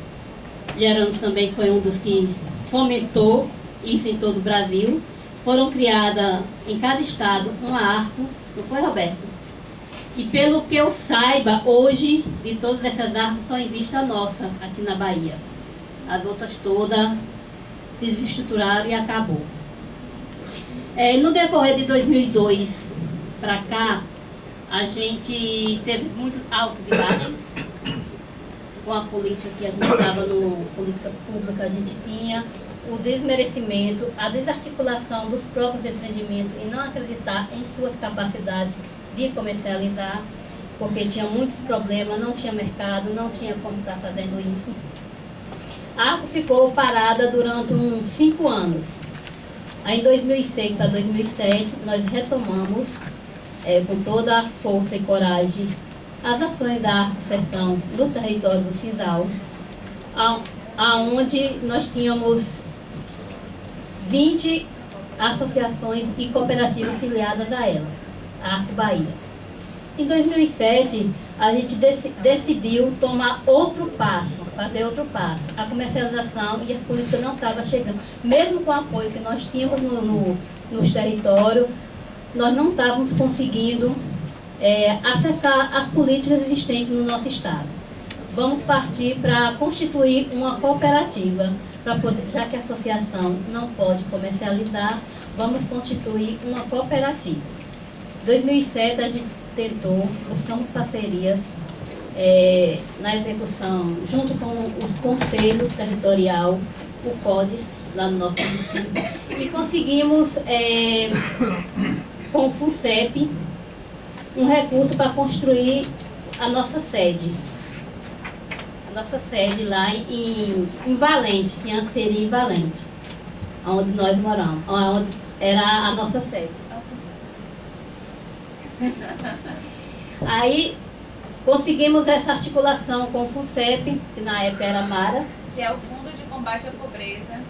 Gerando também foi um dos que fomentou isso em todo o Brasil. Foram criadas em cada estado uma arco, não foi, Roberto? E pelo que eu saiba, hoje, de todas essas arcos, só em vista nossa, aqui na Bahia. As outras todas se desestruturaram e acabou. No decorrer de 2002 para cá, a gente teve muitos altos e baixos. Com a política que a gente estava no políticas públicas, a gente tinha o desmerecimento, a desarticulação dos próprios empreendimentos e não acreditar em suas capacidades de comercializar, porque tinha muitos problemas, não tinha mercado, não tinha como estar fazendo isso. A Arco ficou parada durante uns 5 anos. Aí em 2006 para 2007 nós retomamos com toda a força e coragem as ações da Arco Sertão no território do Cisal, aonde nós tínhamos 20 associações e cooperativas filiadas a ela, a Arco Bahia. Em 2007, a gente decidiu tomar outro passo, fazer outro passo. A comercialização e as políticas não estavam chegando. Mesmo com o apoio que nós tínhamos nos territórios, nós não estávamos conseguindo acessar as políticas existentes no nosso estado. Vamos partir para constituir uma cooperativa, já que a associação não pode comercializar, vamos constituir uma cooperativa. Em 2007 a gente tentou, buscamos parcerias na execução, junto com os conselhos territorial, o CODES, lá no nosso município, e conseguimos, com o FUNCEP, um recurso para construir a nossa sede. A nossa sede lá em Valente, que antes seria em Valente, onde nós moramos, onde era a nossa sede. Aí conseguimos essa articulação com o FUNCEP, que na época era Mara, Que é o Fundo de Combate à Pobreza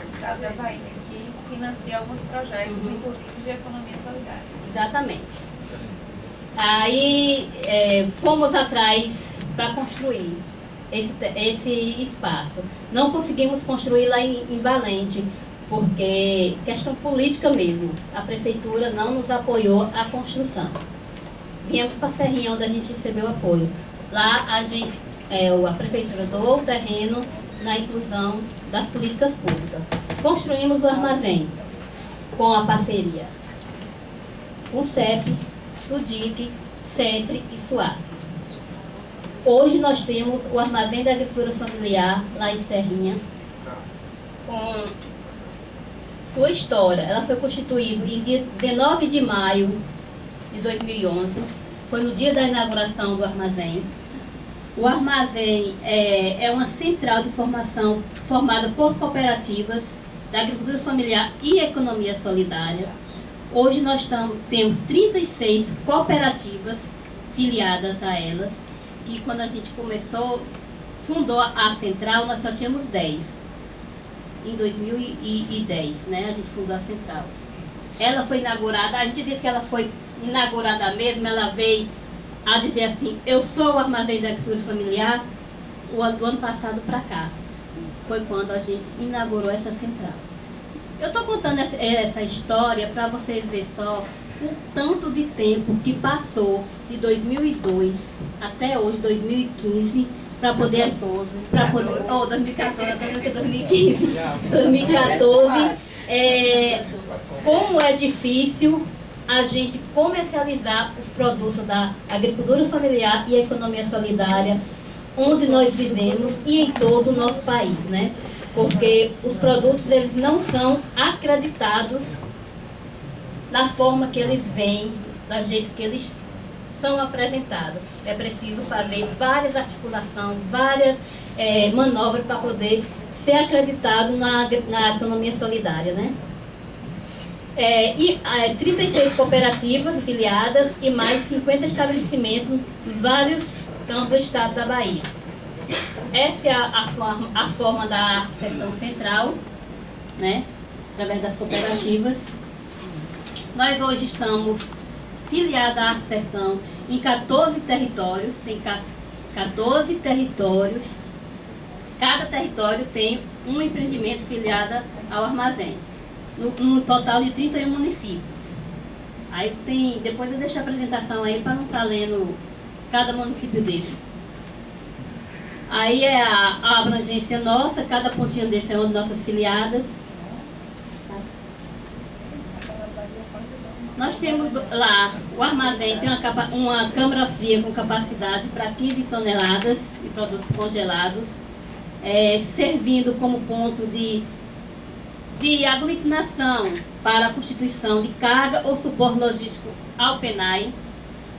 do Estado da Bahia, que financia alguns projetos, inclusive de economia solidária. exatamente. Aí fomos atrás para construir esse espaço. Não conseguimos construir lá em Valente, porque questão política mesmo. A prefeitura não nos apoiou a construção. Viemos para Serrinha, onde a gente recebeu apoio. Lá a prefeitura doou o terreno na inclusão das políticas públicas. Construímos o armazém com a parceria FUNCEP, SUDIC, CETRE e SUAF. Hoje nós temos o armazém da agricultura familiar lá em Serrinha, com sua história. Ela foi constituída em dia 19 de maio de 2011, foi no dia da inauguração do armazém. O armazém é uma central de formação formada por cooperativas da agricultura familiar e economia solidária. Hoje nós temos 36 cooperativas filiadas a elas, que quando a gente fundou a central, nós só tínhamos 10. Em 2010, né, a gente fundou a central. Ela foi inaugurada, a gente diz que ela foi inaugurada mesmo, ela veio a dizer assim, eu sou o armazém da agricultura familiar, do ano passado para cá. Foi quando a gente inaugurou essa central. Eu estou contando essa história para vocês verem só o tanto de tempo que passou de 2002 até hoje, 2015, para poder... 2014, até 2015. 2014. Como é difícil a gente comercializar os produtos da agricultura familiar e economia solidária, onde nós vivemos e em todo o nosso país, né? Porque os produtos, eles não são acreditados da forma que eles vêm, do jeito que eles são apresentados. É preciso fazer várias articulações, várias manobras para poder ser acreditado na economia solidária, né? 36 cooperativas filiadas e mais 50 estabelecimentos em vários campos do estado da Bahia. Essa é a forma da Arco Sertão Central, né? Através das cooperativas. Nós hoje estamos filiados à Arco Sertão em 14 territórios, tem 14 territórios. Cada território tem um empreendimento filiado ao armazém, no total de 31 municípios. Aí tem, depois eu deixo a apresentação aí para não estar lendo cada município desse. Aí é a abrangência nossa, cada pontinho desse é uma de nossas filiadas. Nós temos lá, o armazém tem uma câmara fria com capacidade para 15 toneladas de produtos congelados, servindo como ponto de aglutinação para a constituição de carga ou suporte logístico ao PENAI,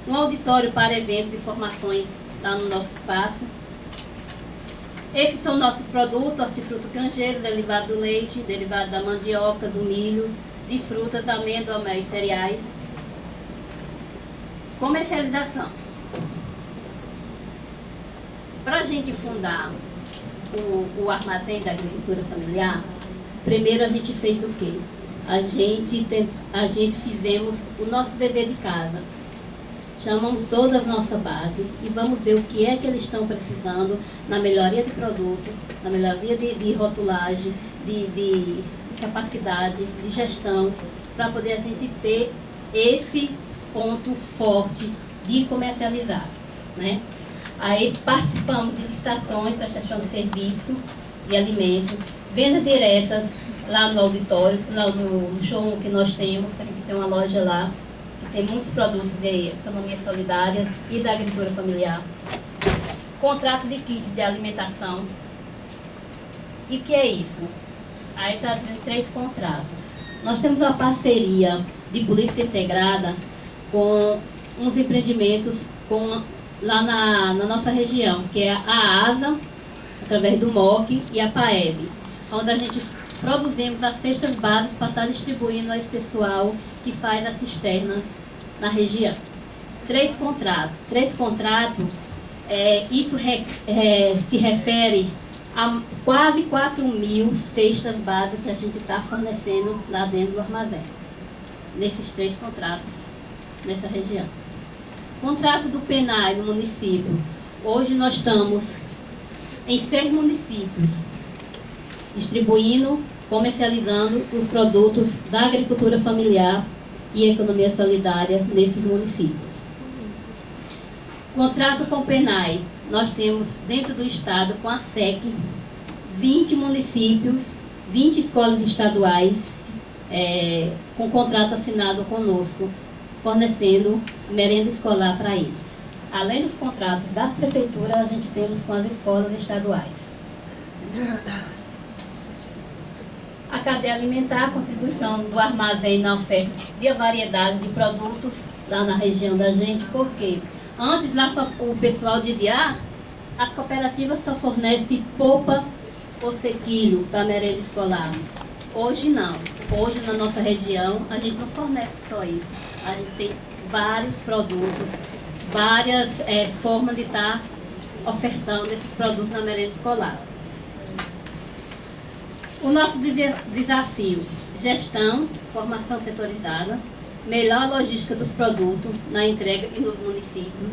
um auditório para eventos e formações lá no nosso espaço. Esses são nossos produtos: hortifruti granjeiro, derivado do leite, derivado da mandioca, do milho, de frutas, amêndoa, mel e cereais. Comercialização. Para a gente fundar o armazém da agricultura familiar, primeiro a gente fez o quê? A gente fizemos o nosso dever de casa. Chamamos toda a nossa base e vamos ver o que é que eles estão precisando na melhoria de produto, na melhoria de rotulagem, de capacidade, de gestão, para poder a gente ter esse ponto forte de comercializar, né? Aí participamos de licitações, prestação de serviço de alimentos, vendas diretas lá no auditório, lá no showroom que nós temos, que a gente tem uma loja lá, que tem muitos produtos de economia solidária e da agricultura familiar. Contrato de kit de alimentação. E o que é isso? Aí está tendo 3 contratos. Nós temos uma parceria de política integrada com uns empreendimentos lá na nossa região, que é a ASA, através do MOC, e a PAEB, onde a gente produzimos as cestas básicas para estar distribuindo a esse pessoal que faz as cisternas na região. 3 contratos. 3 contratos, isso se refere a quase 4.000 cestas básicas que a gente está fornecendo lá dentro do armazém, nesses 3 contratos, nessa região. Contrato do PENAI no município. Hoje nós estamos em 6 municípios, distribuindo, comercializando os produtos da agricultura familiar e economia solidária nesses municípios. Contrato com o PENAI. Nós temos dentro do estado, com a SEC, 20 municípios, 20 escolas estaduais, com contrato assinado conosco, fornecendo merenda escolar para eles. Além dos contratos das prefeituras, a gente temos com as escolas estaduais. cadeia alimentar, a contribuição do armazém na oferta de variedade de produtos lá na região da gente, porque antes lá só, o pessoal dizia, as cooperativas só fornecem polpa ou sequilho para merenda escolar. Hoje não. Hoje na nossa região a gente não fornece só isso. A gente tem vários produtos, várias formas de estar ofertando esses produtos na merenda escolar. O nosso desafio: gestão, formação setorizada, melhor logística dos produtos na entrega e nos municípios,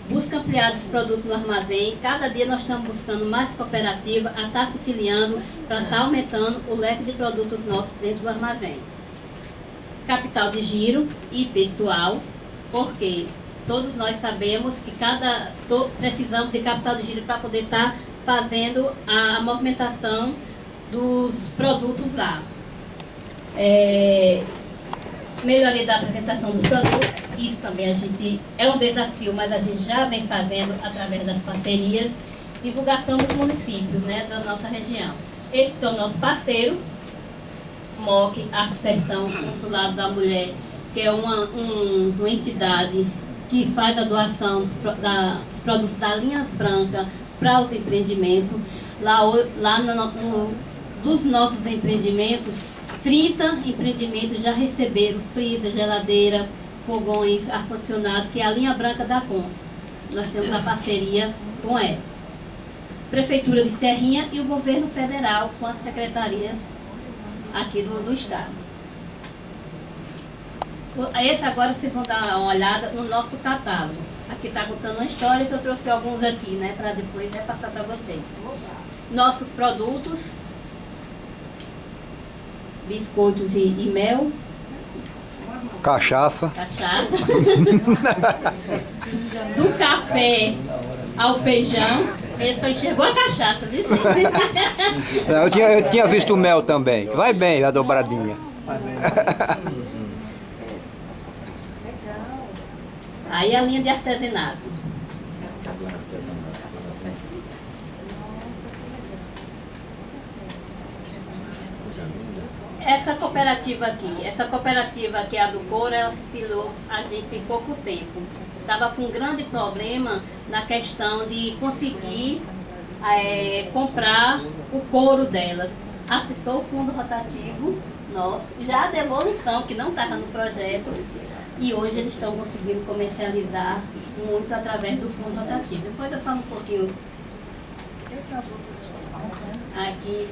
busca ampliar os produtos no armazém. Cada dia nós estamos buscando mais cooperativa a estar se filiando para estar aumentando o leque de produtos nossos dentro do armazém. Capital de giro e pessoal, porque todos nós sabemos que precisamos de capital de giro para poder estar fazendo a movimentação dos produtos lá. Melhoria da apresentação dos produtos, isso também a gente é um desafio, mas a gente já vem fazendo através das parcerias. Divulgação dos municípios, né, da nossa região. Esses são nossos parceiros, MOC, Arco Sertão, Consulado da Mulher, que é uma entidade que faz a doação dos produtos da linhas brancas para os empreendimentos. Lá dos nossos empreendimentos, 30 empreendimentos já receberam freezer, geladeira, fogões, ar-condicionado, que é a linha branca da Consul. Nós temos a parceria com ela. Prefeitura de Serrinha e o governo federal com as secretarias aqui do estado. Esse agora vocês vão dar uma olhada no nosso catálogo. Aqui está contando uma história que eu trouxe alguns aqui, né, para depois repassar para vocês. Nossos produtos: biscoitos e mel. Cachaça. Do café ao feijão. Ele só enxergou a cachaça, viu? Não, eu tinha visto o mel também. Vai bem, a dobradinha. Aí a linha de artesanato. Essa cooperativa aqui, a do couro, ela se filiou a gente tem pouco tempo. Estava com um grande problema na questão de conseguir comprar o couro delas. Acessou o fundo rotativo nosso, já a devolução, que não estava no projeto, e hoje eles estão conseguindo comercializar muito através do fundo rotativo. Depois eu falo um pouquinho aqui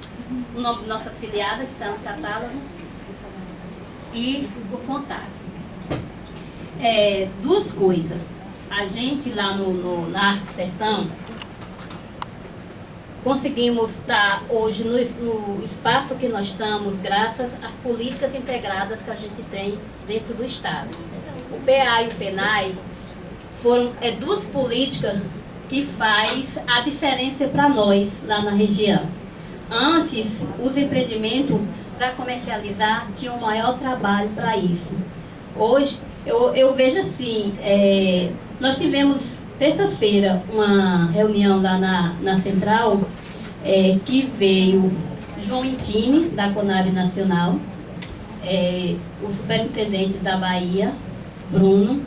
o nome de nossa afiliada, que está no catálogo, e o contato. Duas coisas. A gente lá na Arco Sertão conseguimos estar hoje no espaço que nós estamos graças às políticas integradas que a gente tem dentro do estado. O PA e o PENAI foram duas políticas que faz a diferença para nós lá na região. Antes, os empreendimentos para comercializar tinham maior trabalho para isso. Hoje, eu vejo assim, nós tivemos terça-feira uma reunião lá na Central, que veio João Intini, da Conab Nacional, o superintendente da Bahia, Bruno,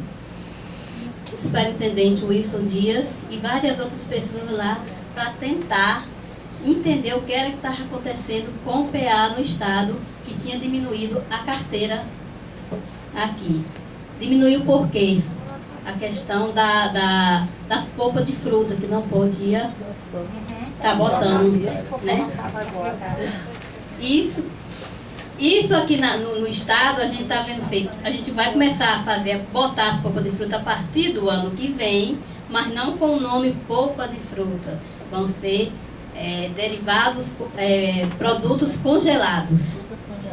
o superintendente Wilson Dias e várias outras pessoas lá para tentar entender o que era que estava acontecendo com o PA no estado, que tinha diminuído a carteira aqui. Diminuiu por quê? A questão das polpas de fruta, que não podia estar botando, né? Isso aqui no estado, a gente está vendo feito. A gente vai começar a botar as polpas de fruta a partir do ano que vem, mas não com o nome polpa de fruta. Vão ser derivados, produtos congelados,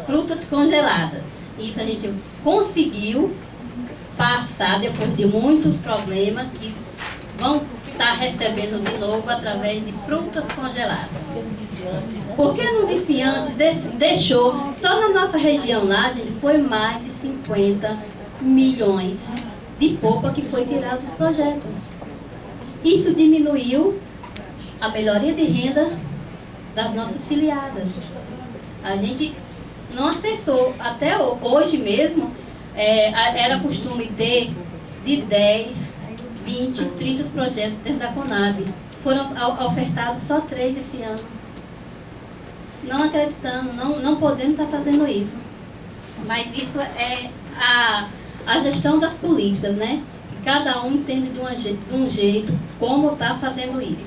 frutas congeladas. Isso a gente conseguiu passar depois de muitos problemas que vão estar recebendo de novo através de frutas congeladas. Por que não disse antes? Deixou, só na nossa região lá, gente, foi mais de 50 milhões de polpa que foi tirado dos projetos. Isso diminuiu a melhoria de renda das nossas filiadas. A gente não acessou. Até hoje mesmo, era costume ter de 10, 20, 30 projetos dentro da Conab. Foram ofertados só 3 esse ano. Não acreditando, não podendo estar fazendo isso. Mas isso é a gestão das políticas, né? Que cada um entende de um jeito como está fazendo isso.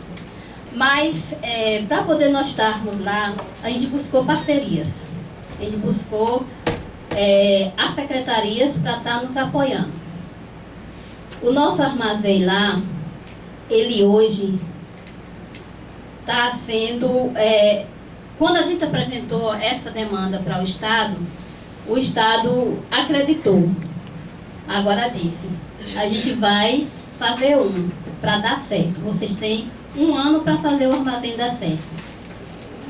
Mas, para poder nós estarmos lá, a gente buscou parcerias. A gente buscou as secretarias para estar nos apoiando. O nosso armazém lá, ele hoje está sendo... quando a gente apresentou essa demanda para o Estado acreditou. Agora disse, a gente vai fazer para dar certo. Vocês têm 1 ano para fazer o armazém dar certo.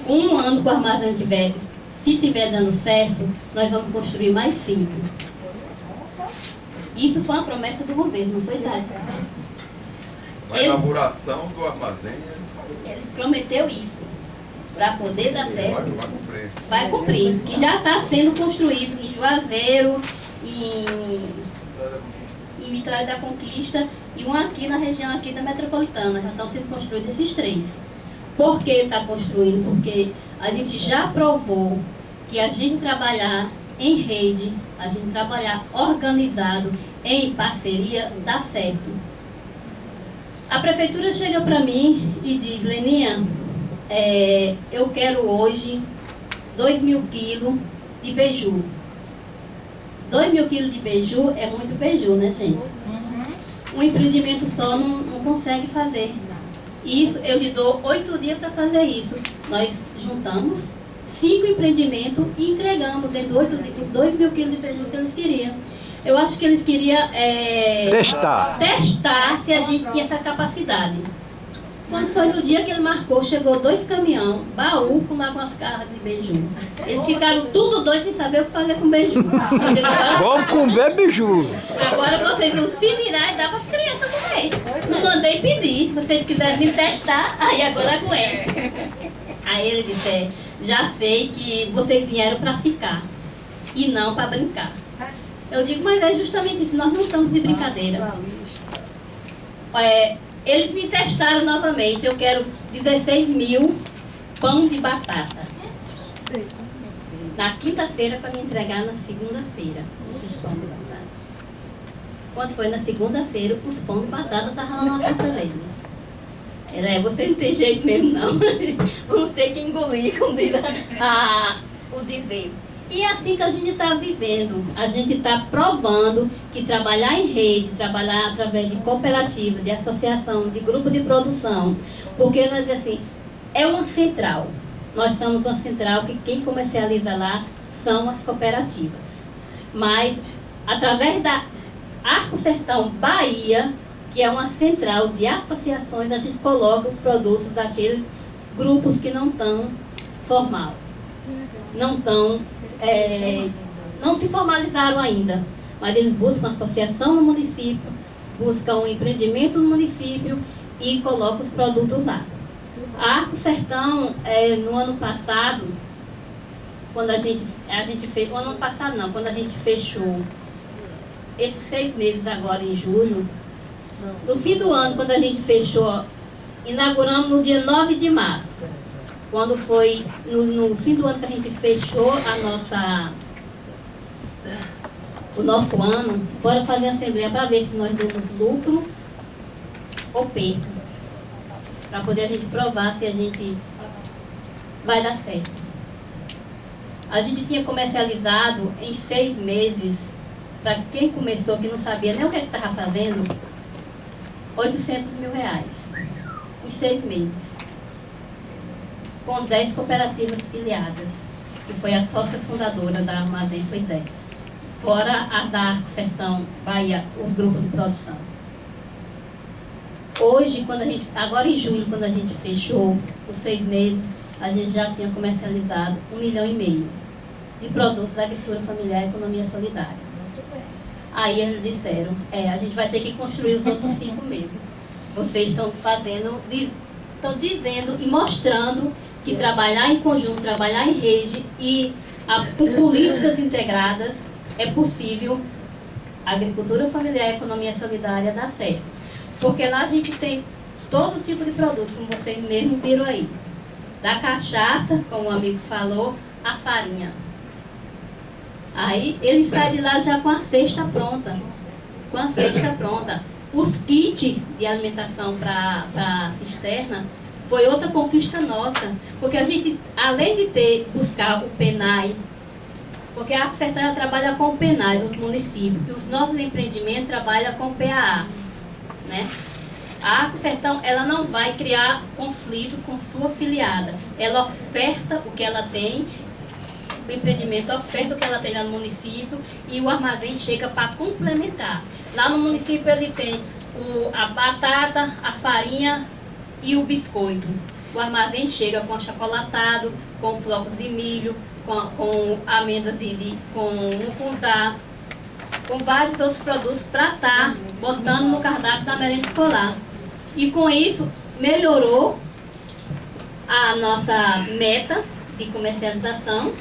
1 ano que o armazém se estiver dando certo, nós vamos construir mais 5. Isso foi uma promessa do governo, não foi verdade? A inauguração do armazém... Ele prometeu isso. Para poder dar certo, vai cumprir. Vai cumprir. Que já está sendo construído em Juazeiro, em Vitória da Conquista e um aqui na região aqui da Metropolitana. Já estão sendo construídos esses 3. Por que está construindo? Porque a gente já provou que a gente trabalhar em rede, a gente trabalhar organizado, em parceria, dá certo. A prefeitura chega para mim e diz, Leninha, eu quero hoje 2.000 quilos de beiju. 2.000 quilos de beiju é muito beiju, né, gente? Um empreendimento só não consegue fazer. Isso, eu lhe dou 8 dias para fazer isso. Nós juntamos 5 empreendimentos e entregamos dentro de 8 dias, 2.000 quilos de beiju que eles queriam. Eu acho que eles queriam testar se a gente tinha essa capacidade. Quando foi no dia que ele marcou, chegou 2 caminhões, baú com lá com as cargas de beiju. Eles ficaram tudo doidos sem saber o que fazer com beiju. Vamos comer beiju. Agora vocês vão se virar e dar para as crianças comer. Não mandei pedir. Vocês quiserem me testar, aí agora aguente. Aí ele disse, já sei que vocês vieram para ficar e não para brincar. Eu digo, mas é justamente isso, nós não estamos de brincadeira. Eles me testaram novamente, eu quero 16.000 pão de batata. Na quinta-feira para me entregar na segunda-feira, esses pão de batata. Quando foi na segunda-feira, os pão de batata estavam lá na porta deles. Você não tem jeito mesmo não. Vamos ter que engolir, como diz o dizer. E é assim que a gente está vivendo. A gente está provando que trabalhar em rede, trabalhar através de cooperativa, de associação, de grupo de produção, porque nós assim, é uma central. Nós somos uma central que quem comercializa lá são as cooperativas. Mas através da Arco Sertão Bahia, que é uma central de associações, a gente coloca os produtos daqueles grupos que não estão formal. Não se formalizaram ainda, mas eles buscam associação no município, buscam um empreendimento no município e colocam os produtos lá. A Arco Sertão, no ano passado, quando a gente fez, no ano passado não, quando a gente fechou esses 6 meses agora em julho, no fim do ano, quando a gente fechou, inauguramos no dia 9 de março. Quando foi no fim do ano que a gente fechou o nosso ano, bora fazer a assembleia para ver se nós demos lucro ou perda. Para poder a gente provar se a gente vai dar certo. A gente tinha comercializado em 6 meses, para quem começou, que não sabia nem o que estava fazendo, R$800 mil. Em 6 meses. Com 10 cooperativas filiadas, que foi a sócia fundadora da Armazém, foi 10. Fora a da Arco Sertão Bahia, os grupos de produção. Hoje, agora em julho, quando a gente fechou os 6 meses, a gente já tinha comercializado 1,5 milhão de produtos da agricultura familiar e economia solidária. Aí eles disseram, a gente vai ter que construir os outros 5 mesmo. Vocês estão dizendo e mostrando que trabalhar em conjunto, trabalhar em rede e por políticas integradas, é possível a agricultura familiar e a economia solidária dar certo. Porque lá a gente tem todo tipo de produto, como vocês mesmos viram aí. Da cachaça, como o amigo falou, a farinha. Aí ele sai de lá já com a cesta pronta. Com a cesta pronta. Os kits de alimentação para a cisterna foi outra conquista nossa. Porque a gente, além de buscar o PENAI, porque a Sertânia trabalha com o PENAI nos municípios, e os nossos empreendimentos trabalham com o PAA, né? A Arco Sertão, ela não vai criar conflito com sua filiada. Ela oferta o que ela tem, o empreendimento oferta o que ela tem lá no município e o armazém chega para complementar. Lá no município ele tem a batata, a farinha e o biscoito. O armazém chega com achocolatado, com flocos de milho, com amêndoas com mucunzá, com vários outros produtos para estar botando no cardápio da merenda escolar. E com isso melhorou a nossa meta de comercialização,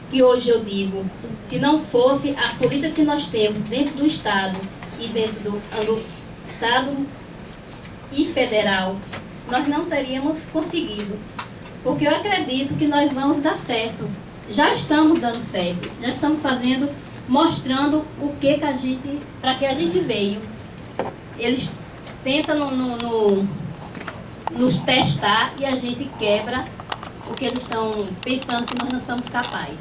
que hoje eu digo, se não fosse a política que nós temos dentro do Estado e dentro do Estado e federal, nós não teríamos conseguido. Porque eu acredito que nós vamos dar certo. Já estamos dando certo, já estamos fazendo, mostrando o que a gente, para que a gente veio. Eles tentam nos testar e a gente quebra o que eles estão pensando que nós não somos capazes.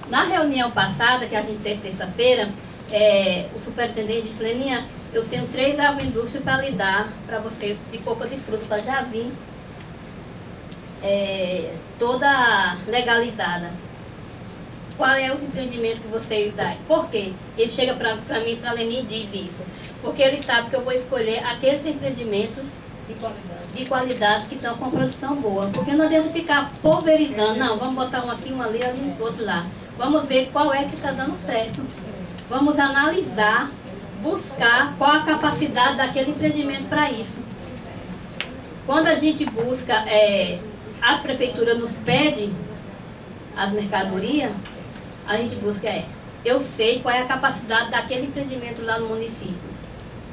Na reunião passada, que a gente teve terça-feira, o superintendente disse: Leninha, eu tenho 3 agroindústrias para lhe dar para você de polpa de fruta, para já vir toda legalizada. Qual é os empreendimentos que você dá? Por quê? Ele chega para mim, para a Leninha, e diz isso. Porque ele sabe que eu vou escolher aqueles empreendimentos de qualidade que estão com produção boa. Porque não adianta ficar pulverizando. Não, vamos botar um aqui, um ali, outro lá. Vamos ver qual é que está dando certo. Vamos analisar, buscar qual a capacidade daquele empreendimento para isso. Quando a gente busca, as prefeituras nos pedem as mercadorias, a gente busca eu sei qual é a capacidade daquele empreendimento lá no município.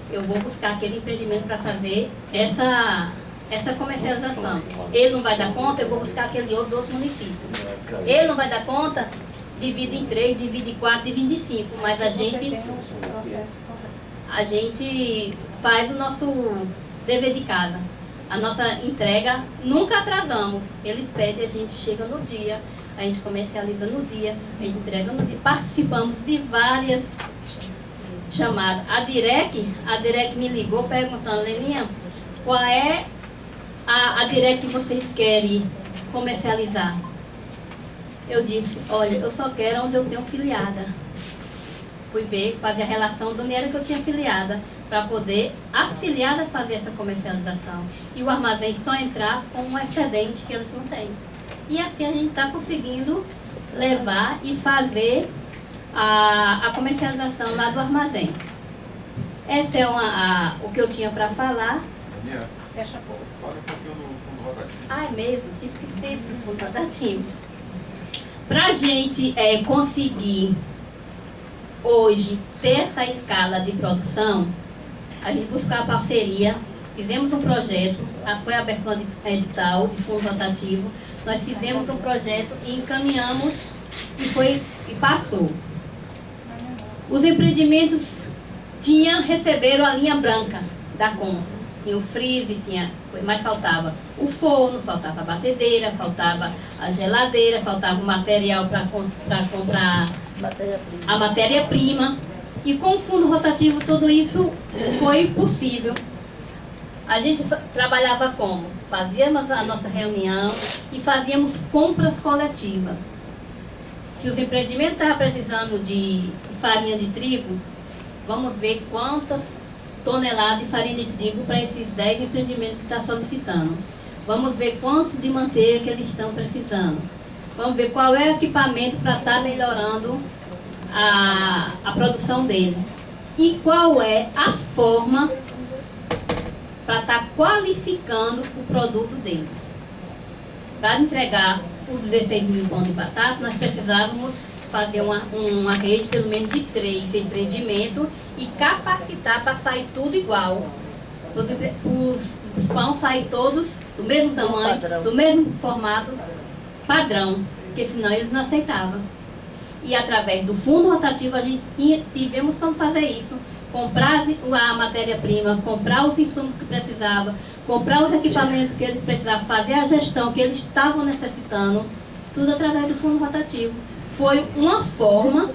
Eu vou buscar aquele empreendimento para fazer essa comercialização. Ele não vai dar conta, eu vou buscar aquele outro do outro município. Ele não vai dar conta, divide em 3, divide em 4, divide em 5. Mas a gente faz o nosso dever de casa. A nossa entrega, nunca atrasamos. Eles pedem, a gente chega no dia, a gente comercializa no dia, a gente entrega no dia. Participamos de várias chamadas. A Direc me ligou perguntando: Leninha, qual é a Direc que vocês querem comercializar? Eu disse: olha, eu só quero onde eu tenho filiada. Fui ver, fazer a relação de onde era que eu tinha filiada, para poder as filiadas fazer essa comercialização. E o armazém só entrar com um excedente que eles não têm. E assim a gente está conseguindo levar e fazer a comercialização lá do armazém. Esse é o que eu tinha para falar. Daniel, Você acha pouco? fala um pouquinho do fundo rotativo. Ah, é mesmo, tinha esquecido do fundo rotativo. Para a gente conseguir hoje ter essa escala de produção, a gente buscou a parceria, fizemos um projeto, foi aberto um edital de fundo rotativo, nós fizemos um projeto e encaminhamos e passou. Os empreendimentos receberam a linha branca da Consa. Tinha o freezer, mas faltava o forno, faltava a batedeira, faltava a geladeira, faltava o material para comprar a matéria-prima. E com o fundo rotativo tudo isso foi possível. A gente trabalhava como? Fazíamos a nossa reunião e fazíamos compras coletivas. Se os empreendimentos estavam precisando de farinha de trigo, vamos ver quantas toneladas de farinha de trigo para esses 10 empreendimentos que estão solicitando. Vamos ver quantos de manteiga que eles estão precisando. Vamos ver qual é o equipamento para estar melhorando a produção deles. E qual é a forma para estar qualificando o produto deles. Para entregar os 16 mil pão de batata, nós precisávamos fazer uma rede pelo menos de 3 empreendimentos e capacitar para sair tudo igual. Os pães saem todos do mesmo tamanho, do mesmo formato, padrão, porque senão eles não aceitavam. E através do fundo rotativo a gente tivemos como fazer isso. Comprar a matéria-prima, comprar os insumos que precisava, comprar os equipamentos que eles precisavam, fazer a gestão que eles estavam necessitando, tudo através do fundo rotativo. Foi uma forma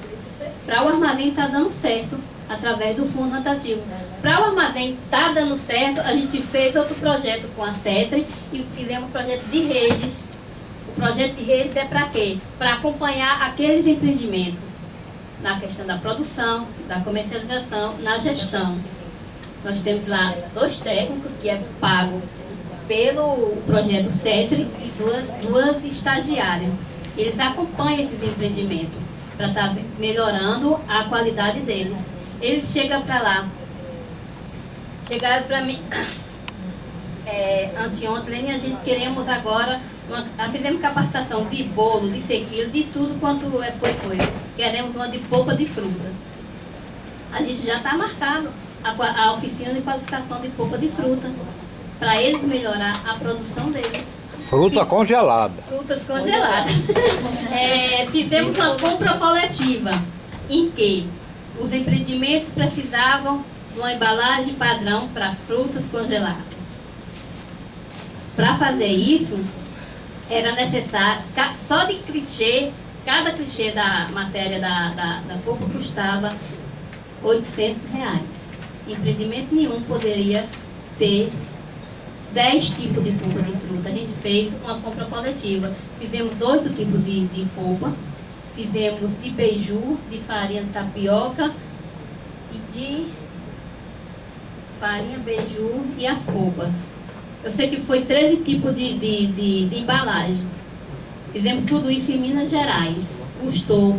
para o armazém estar dando certo, através do fundo rotativo. Para o armazém estar dando certo, a gente fez outro projeto com a CETRE e fizemos projeto de redes. O projeto de redes é para quê? Para acompanhar aqueles empreendimentos na questão da produção, da comercialização, na gestão. Nós temos lá 2 técnicos que é pago pelo projeto CETRE e duas estagiárias. Eles acompanham esses empreendimentos para estar melhorando a qualidade deles. Eles chegam para lá. Chegaram para mim anteontem, a gente queremos agora, fizemos capacitação de bolo, de sequilho, de tudo quanto foi coisa. Queremos uma de polpa de fruta. A gente já está marcado a oficina de qualificação de polpa de fruta, para eles melhorar a produção deles. Fruta congelada. Frutas congeladas. Fizemos uma compra coletiva, em que os empreendimentos precisavam de uma embalagem padrão para frutas congeladas. Para fazer isso, era necessário, só de clichê, cada clichê da matéria da polpa custava R$800. Empreendimento nenhum poderia ter 10 tipos de polpa de fruta. A gente fez uma compra coletiva. Fizemos 8 tipos de polpa. Fizemos de beiju, de farinha de tapioca e de farinha, beiju e as polpas. Eu sei que foi 13 tipos de embalagem. Fizemos tudo isso em Minas Gerais. Custou,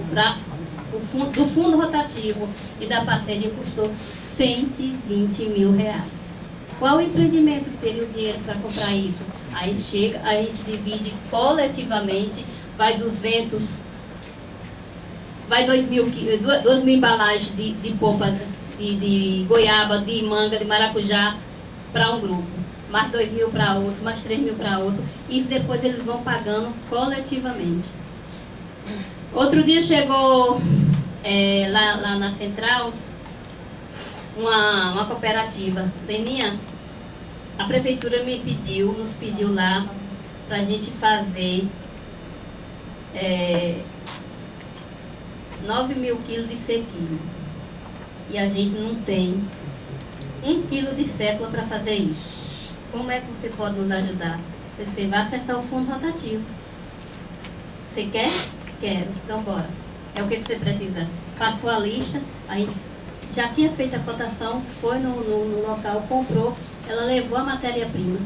do fundo rotativo e da parceria, custou R$120 mil. Qual empreendimento que teria o dinheiro para comprar isso? Aí chega, a gente divide coletivamente, vai 200, vai 2.000 embalagens de polpa de goiaba, de manga, de maracujá para um grupo, mais 2.000 para outro, mais 3.000 para outro. Isso depois eles vão pagando coletivamente. Outro dia chegou lá na central uma cooperativa. Leninha, a prefeitura nos pediu lá para a gente fazer 9.000 quilos de sequilho. E a gente não tem 1 quilo de fécula para fazer isso. Como é que você pode nos ajudar? Você vai acessar o fundo rotativo. Você quer? Quero. Então bora. É o que você precisa. Passou a lista, a gente já tinha feito a cotação, foi no local, comprou, ela levou a matéria-prima.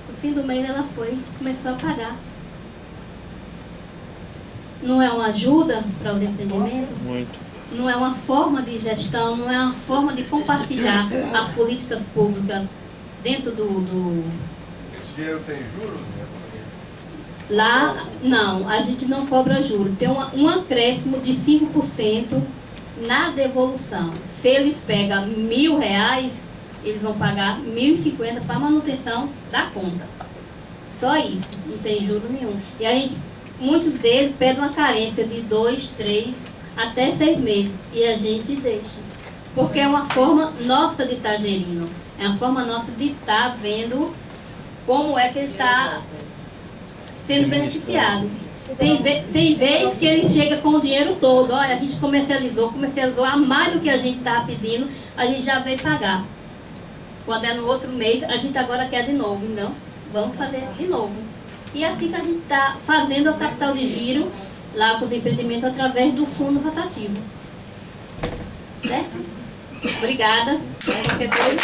No fim do mês ela começou a pagar. Não é uma ajuda para os empreendimentos? Muito. Não é uma forma de gestão, não é uma forma de compartilhar as políticas públicas dentro do... Esse dinheiro tem juros? Lá, não, a gente não cobra juros. Tem um acréscimo de 5% na devolução. Se eles pegam R$1.000, eles vão pagar R$1.050 para manutenção da conta. Só isso, não tem juro nenhum. E muitos deles pedem uma carência de 2, 3, até 6 meses. E a gente deixa. Porque é uma forma nossa de estar gerindo. É uma forma nossa de estar vendo como é que ele está sendo beneficiado. Tem vez que ele chega com o dinheiro todo. Olha, a gente comercializou a mais do que a gente estava pedindo, a gente já veio pagar. Quando é no outro mês, a gente agora quer de novo. Então, vamos fazer de novo. E é assim que a gente está fazendo o capital de giro lá com os empreendimentos através do fundo rotativo. Certo? Obrigada. Qualquer coisa.